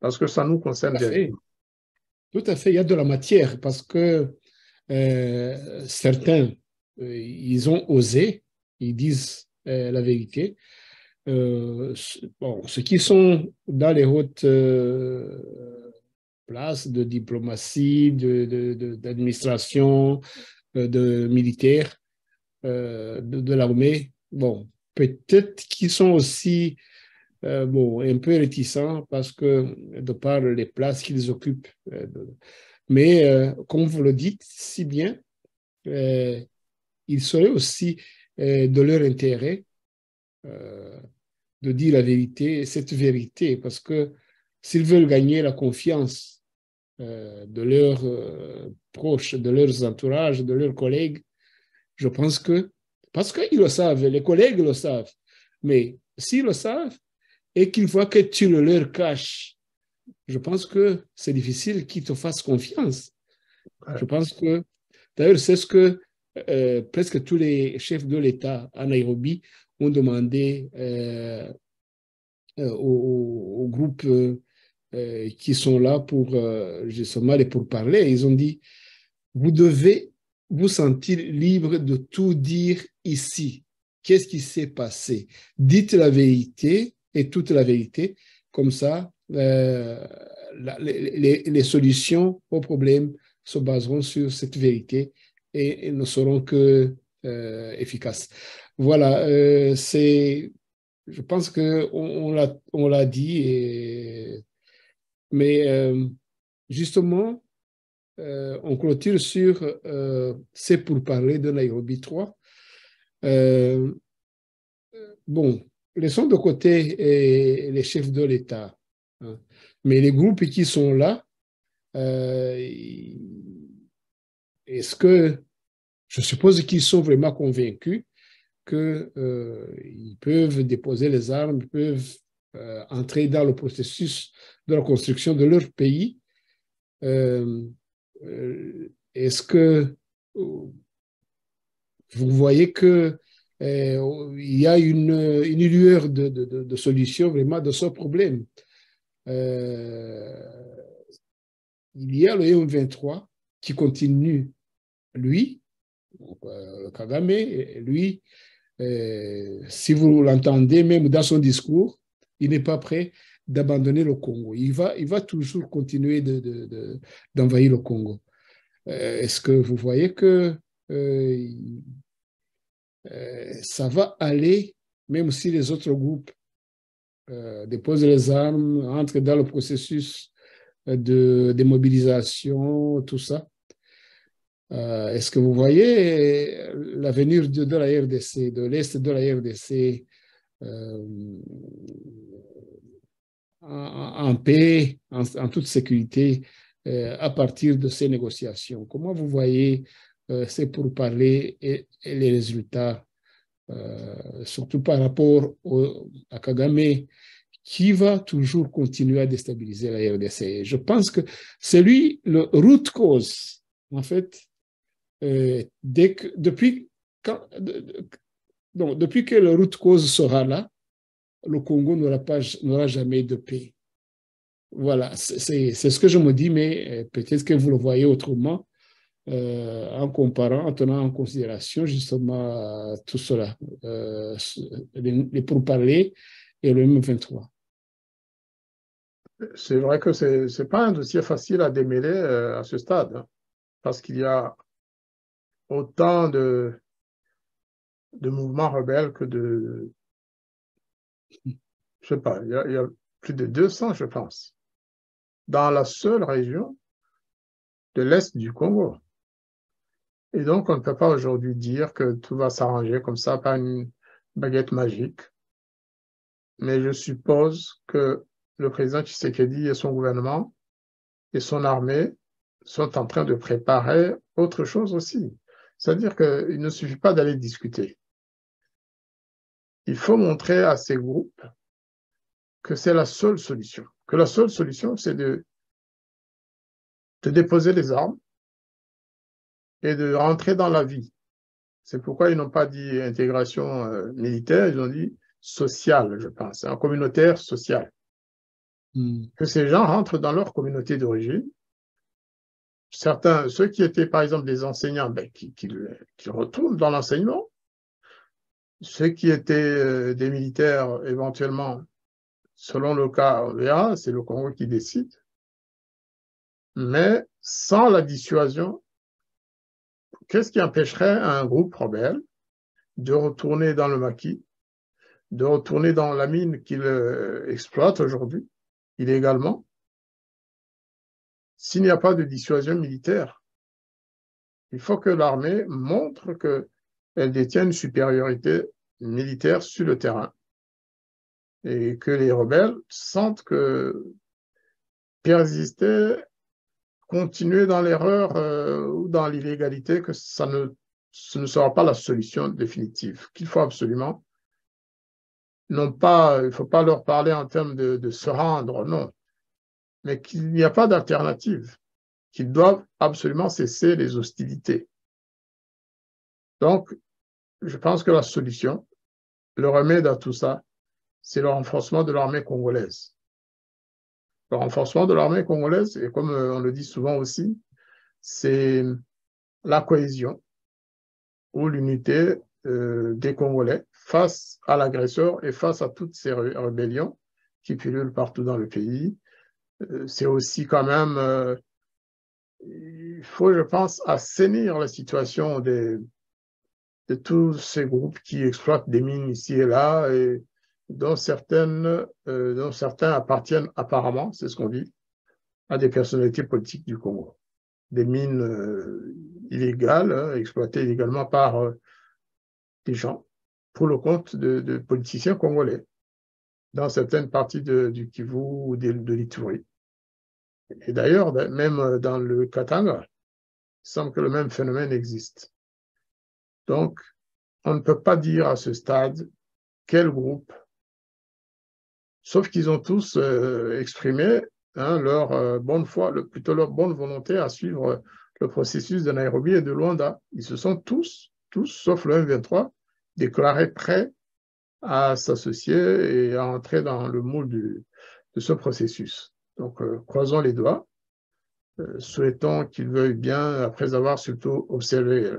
Parce que ça nous concerne directement. Tout à fait, il y a de la matière parce que certains, ils ont osé, ils disent la vérité. Ceux qui sont dans les hautes places de diplomatie, d'administration, de militaires, de l'armée, bon, peut-être qu'ils sont aussi un peu réticents parce que de par les places qu'ils occupent. Mais comme vous le dites si bien, il serait aussi de leur intérêt de dire la vérité, cette vérité, parce que s'ils veulent gagner la confiance de leurs proches, de leurs entourages, de leurs collègues, je pense que, parce qu'ils le savent, les collègues le savent, mais s'ils le savent et qu'ils voient que tu le leur caches, je pense que c'est difficile qu'ils te fassent confiance. Ouais. Je pense que, d'ailleurs, c'est ce que presque tous les chefs de l'État à Nairobi ont demandé aux groupes qui sont là pour justement les pourparlers. Ils ont dit, vous devez vous sentir libre de tout dire ici. Qu'est-ce qui s'est passé? Dites la vérité et toute la vérité. Comme ça, les solutions aux problèmes se baseront sur cette vérité et ne seront que efficaces. Voilà, je pense qu'on l'a dit, mais justement, on clôture sur ces pourparlers de Nairobi 3. Bon, laissons de côté les chefs de l'État, hein, mais les groupes qui sont là, est-ce que, je suppose qu'ils sont vraiment convaincus qu'ils peuvent déposer les armes, ils peuvent entrer dans le processus de la construction de leur pays. Est-ce que vous voyez que il y a une lueur de solution vraiment de ce problème? Il y a le M23 qui continue, lui, Kagame, lui, si vous l'entendez même dans son discours, il n'est pas prêt d'abandonner le Congo. Il va toujours continuer d'envahir le Congo. Est-ce que vous voyez que ça va aller, même si les autres groupes déposent les armes, entrent dans le processus de démobilisation, tout ça? Est-ce que vous voyez l'avenir de la RDC, de l'Est de la RDC, en paix, en toute sécurité, à partir de ces négociations? Comment vous voyez ces pourparlers et les résultats, surtout par rapport à Kagame, qui va toujours continuer à déstabiliser la RDC? Je pense que c'est lui le root cause, en fait, depuis que le root cause sera là, le Congo n'aura jamais de paix. Voilà, c'est ce que je me dis, mais peut-être que vous le voyez autrement en comparant, en tenant en considération justement tout cela, les pourparlers et le M23. C'est vrai que ce n'est pas un dossier facile à démêler à ce stade, hein, parce qu'il y a autant de mouvements rebelles que je sais pas, il y a plus de 200, je pense, dans la seule région de l'Est du Congo. Et donc, on ne peut pas aujourd'hui dire que tout va s'arranger comme ça par une baguette magique. Mais je suppose que le président Tshisekedi et son gouvernement et son armée sont en train de préparer autre chose aussi. C'est-à-dire qu'il ne suffit pas d'aller discuter. Il faut montrer à ces groupes que c'est la seule solution. Que la seule solution, c'est de déposer les armes et de rentrer dans la vie. C'est pourquoi ils n'ont pas dit intégration militaire, ils ont dit sociale, je pense, un communautaire social. Que ces gens rentrent dans leur communauté d'origine. Certains, ceux qui étaient par exemple des enseignants, qu'ils retournent dans l'enseignement. Ceux qui étaient des militaires, éventuellement, selon le cas, on verra, c'est le Congo qui décide. Mais sans la dissuasion, qu'est-ce qui empêcherait un groupe rebelle de retourner dans le maquis, de retourner dans la mine qu'il exploite aujourd'hui, illégalement, s'il n'y a pas de dissuasion militaire? Il faut que l'armée montre qu'elle détient une supériorité militaire sur le terrain et que les rebelles sentent que persister, continuer dans l'erreur ou dans l'illégalité, que ce ne sera pas la solution définitive, qu'il faut absolument, non pas, il ne faut pas leur parler en termes de se rendre, non, mais qu'il n'y a pas d'alternative, qu'ils doivent absolument cesser les hostilités. Donc, je pense que la solution, le remède à tout ça, c'est le renforcement de l'armée congolaise. Le renforcement de l'armée congolaise, et comme on le dit souvent aussi, c'est la cohésion ou l'unité des Congolais face à l'agresseur et face à toutes ces rébellions qui pullulent partout dans le pays. C'est aussi quand même, il faut, je pense, assainir la situation de tous ces groupes qui exploitent des mines ici et là, et dont certains appartiennent apparemment, c'est ce qu'on dit, à des personnalités politiques du Congo. Des mines illégales, exploitées illégalement par des gens pour le compte de politiciens congolais dans certaines parties du Kivu ou de l'Ituri. Et d'ailleurs, même dans le Katanga, il semble que le même phénomène existe. Donc, on ne peut pas dire à ce stade quel groupe, sauf qu'ils ont tous exprimé leur bonne foi, plutôt leur bonne volonté à suivre le processus de Nairobi et de Luanda. Ils se sont tous, sauf le M23, déclarés prêts à s'associer et à entrer dans le moule de ce processus. Donc, croisons les doigts, souhaitons qu'ils veuillent bien, après avoir surtout observé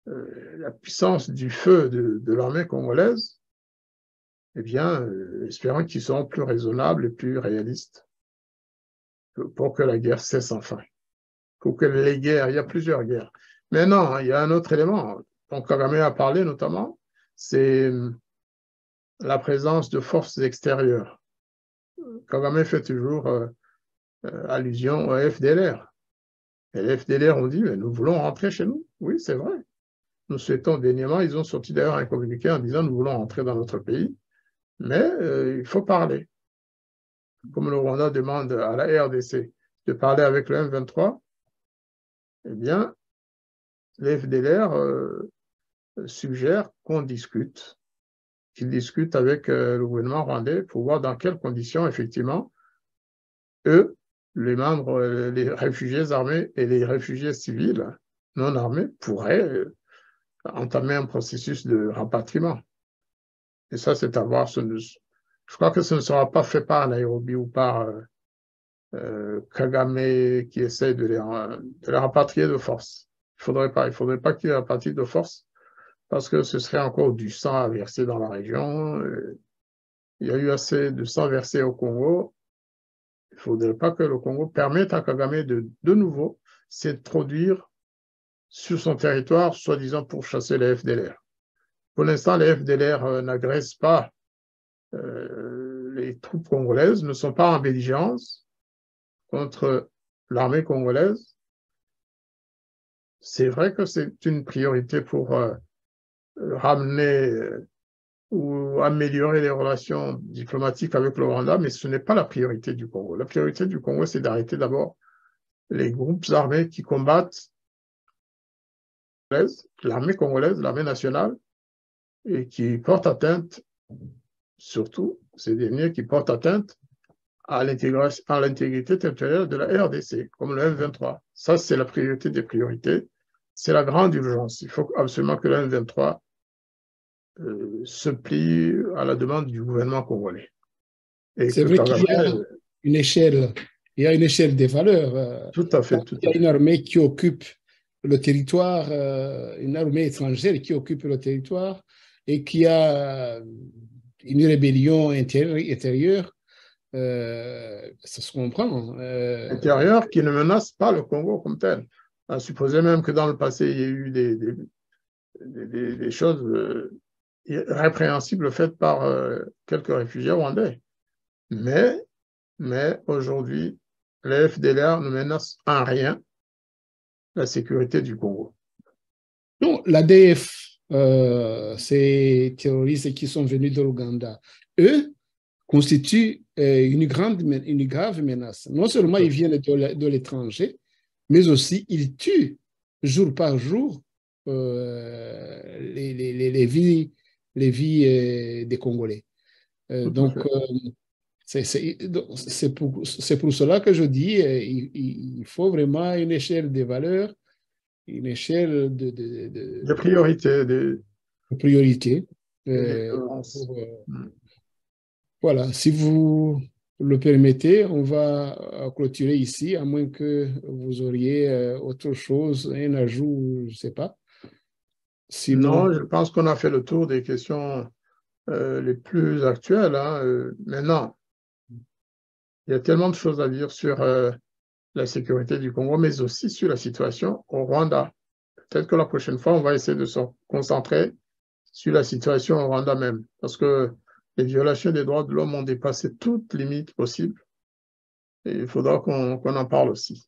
la puissance du feu de l'armée congolaise, eh bien, espérons qu'ils seront plus raisonnables et plus réalistes pour que la guerre cesse enfin. Pour que les guerres, il y a plusieurs guerres. Mais non, il y a un autre élément dont Kagame a parlé notamment, c'est la présence de forces extérieures. Kagame fait toujours allusion au FDLR. Et les FDLR ont dit, mais nous voulons rentrer chez nous. Oui, c'est vrai. Nous souhaitons dernièrement, ils ont sorti d'ailleurs un communiqué en disant, nous voulons rentrer dans notre pays, mais il faut parler. Comme le Rwanda demande à la RDC de parler avec le M23, eh bien, les FDLR suggèrent qu'on discute, qu'ils discutent avec le gouvernement rwandais pour voir dans quelles conditions, effectivement, eux, les membres, les réfugiés armés et les réfugiés civils non armés pourraient entamer un processus de rapatriement. Et ça, c'est à voir. Je crois que ce ne sera pas fait par Nairobi ou par Kagame qui essaie de les rapatrier de force. Il faudrait pas qu'ils les rapatrient de force parce que ce serait encore du sang à verser dans la région. Il y a eu assez de sang versé au Congo. Il ne faudrait pas que le Congo permette à Kagame de nouveau s'introduire sur son territoire, soi-disant pour chasser les FDLR. Pour l'instant, les FDLR n'agressent pas les troupes congolaises, ne sont pas en belligérance contre l'armée congolaise. C'est vrai que c'est une priorité pour ramener ou améliorer les relations diplomatiques avec le Rwanda, mais ce n'est pas la priorité du Congo. La priorité du Congo, c'est d'arrêter d'abord les groupes armés qui combattent l'armée congolaise, l'armée nationale, et qui portent atteinte, surtout ces derniers qui portent atteinte à l'intégrité territoriale de la RDC, comme le M23. Ça, c'est la priorité des priorités. C'est la grande urgence. Il faut absolument que le M23 se plie à la demande du gouvernement congolais. C'est vrai qu'il y a une échelle, des valeurs. Tout à fait. Il y a une armée qui occupe le territoire, une armée étrangère qui occupe le territoire et qui a une rébellion intérieure, ça se comprend. Intérieure qui ne menace pas le Congo comme tel. À supposer même que dans le passé, il y a eu des choses répréhensibles faites par quelques réfugiés rwandais. Mais aujourd'hui, les FDLR ne menacent en rien la sécurité du Congo. Non, l'ADF, ces terroristes qui sont venus de l'Ouganda, eux constituent une grave menace. Non seulement ils viennent de l'étranger, mais aussi ils tuent jour par jour les vies des Congolais. Donc, c'est pour cela que je dis il faut vraiment une échelle de valeurs, une échelle de priorité. De priorité. Voilà, si vous le permettez, on va clôturer ici, à moins que vous auriez autre chose, un ajout, je ne sais pas. Sinon, non, je pense qu'on a fait le tour des questions les plus actuelles. Maintenant, il y a tellement de choses à dire sur la sécurité du Congo, mais aussi sur la situation au Rwanda. Peut-être que la prochaine fois, on va essayer de se concentrer sur la situation au Rwanda même, parce que les violations des droits de l'homme ont dépassé toute limite possible. Et il faudra qu'on en parle aussi.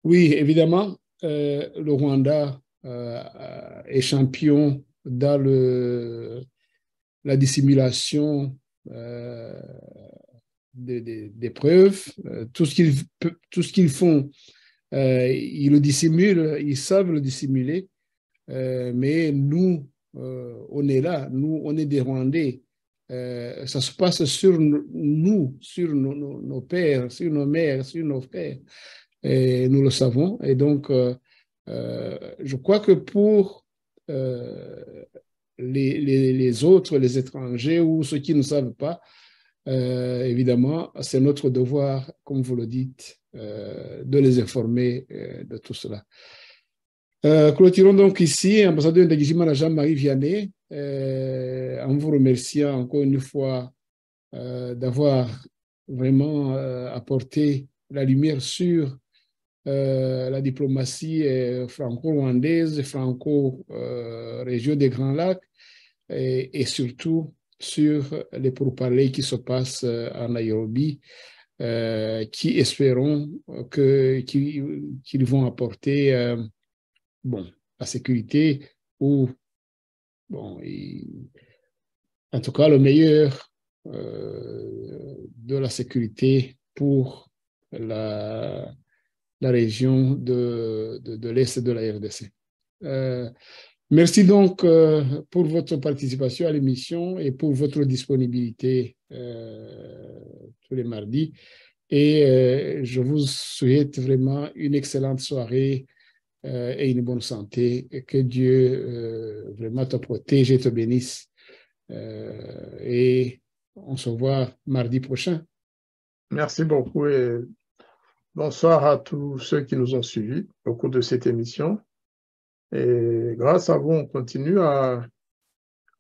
oui, évidemment, le Rwanda est champion dans la dissimulation des preuves. Tout ce qu'ils font, ils le dissimulent, ils savent le dissimuler. Mais nous, on est là, nous, on est des Rwandais. Ça se passe sur nous, sur nos pères, sur nos mères, sur nos frères. Et nous le savons. Et donc, je crois que pour les autres, les étrangers ou ceux qui ne savent pas, évidemment, c'est notre devoir, comme vous le dites, de les informer de tout cela. Clôturons donc ici, ambassadeur Ndagijimana Jean-Marie Vianney, en vous remerciant encore une fois d'avoir vraiment apporté la lumière sur la diplomatie franco-rwandaise, franco-région des Grands Lacs, et surtout sur les pourparlers qui se passent à Nairobi, qui espérons qu'ils vont apporter bon, la sécurité ou, bon, en tout cas, le meilleur de la sécurité pour la région de l'Est de la RDC. Merci donc pour votre participation à l'émission et pour votre disponibilité tous les mardis. Et je vous souhaite vraiment une excellente soirée et une bonne santé. Et que Dieu vraiment te protège et te bénisse. Et on se voit mardi prochain. Merci beaucoup et bonsoir à tous ceux qui nous ont suivis au cours de cette émission. Et grâce à vous, on continue à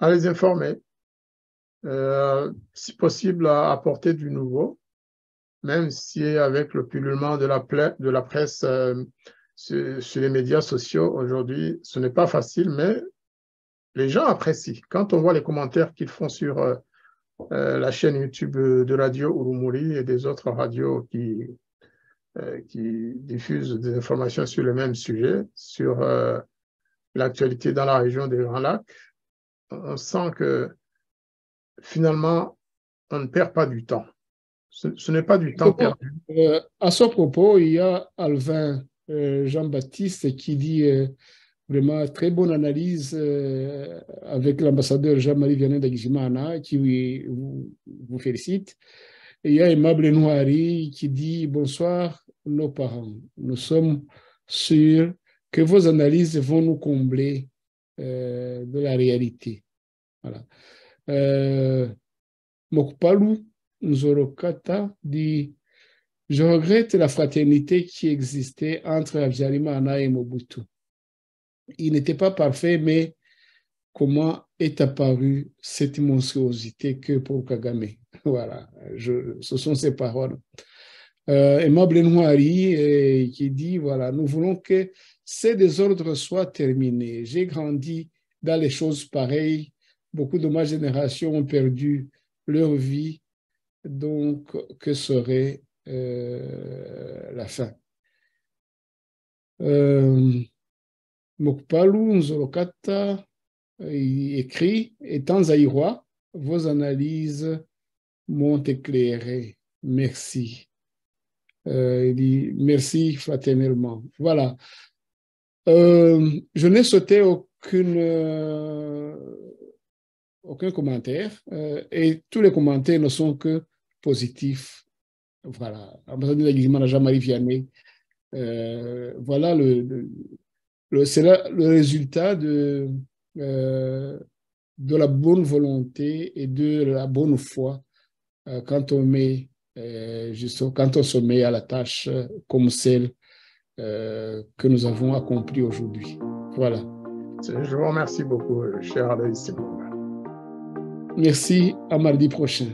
les informer, si possible à apporter du nouveau, même si avec le pullulement de la presse sur les médias sociaux aujourd'hui, ce n'est pas facile, mais les gens apprécient. Quand on voit les commentaires qu'ils font sur la chaîne YouTube de Radio Urumuri et des autres radios qui diffusent des informations sur le même sujet, sur l'actualité dans la région des Grands Lacs, on sent que finalement, on ne perd pas du temps. Ce n'est pas du temps perdu. À ce propos, il y a Alvin Jean-Baptiste qui dit vraiment très bonne analyse avec l'ambassadeur Jean-Marie Vianney Ndagijimana qui vous félicite. Et il y a Aimable Noiri qui dit bonsoir nos parents. Nous sommes sûrs que vos analyses vont nous combler de la réalité. Voilà. Mokpalu Nzorokata dit je regrette la fraternité qui existait entre Habyarimana et Mobutu. Il n'était pas parfait, mais comment est apparue cette monstruosité que pour Kagame? Voilà, ce sont ses paroles. Aimable Noiri qui dit, voilà, nous voulons que ces désordres soient terminés. J'ai grandi dans les choses pareilles. Beaucoup de ma génération ont perdu leur vie. Donc, que serait la fin? Mokpalu Nzolokata écrit, étant zaïrois, vos analyses m'ont éclairé. Merci. Il dit merci fraternellement. Voilà. Je n'ai sauté aucun commentaire et tous les commentaires ne sont que positifs. Voilà. Ambassadeur d'Aguizimana Jean-Marie Vianney. Voilà c'est le résultat de la bonne volonté et de la bonne foi quand on se met à la tâche comme celle que nous avons accomplie aujourd'hui. Voilà. Je vous remercie beaucoup, cher Aloïs. Merci, à mardi prochain.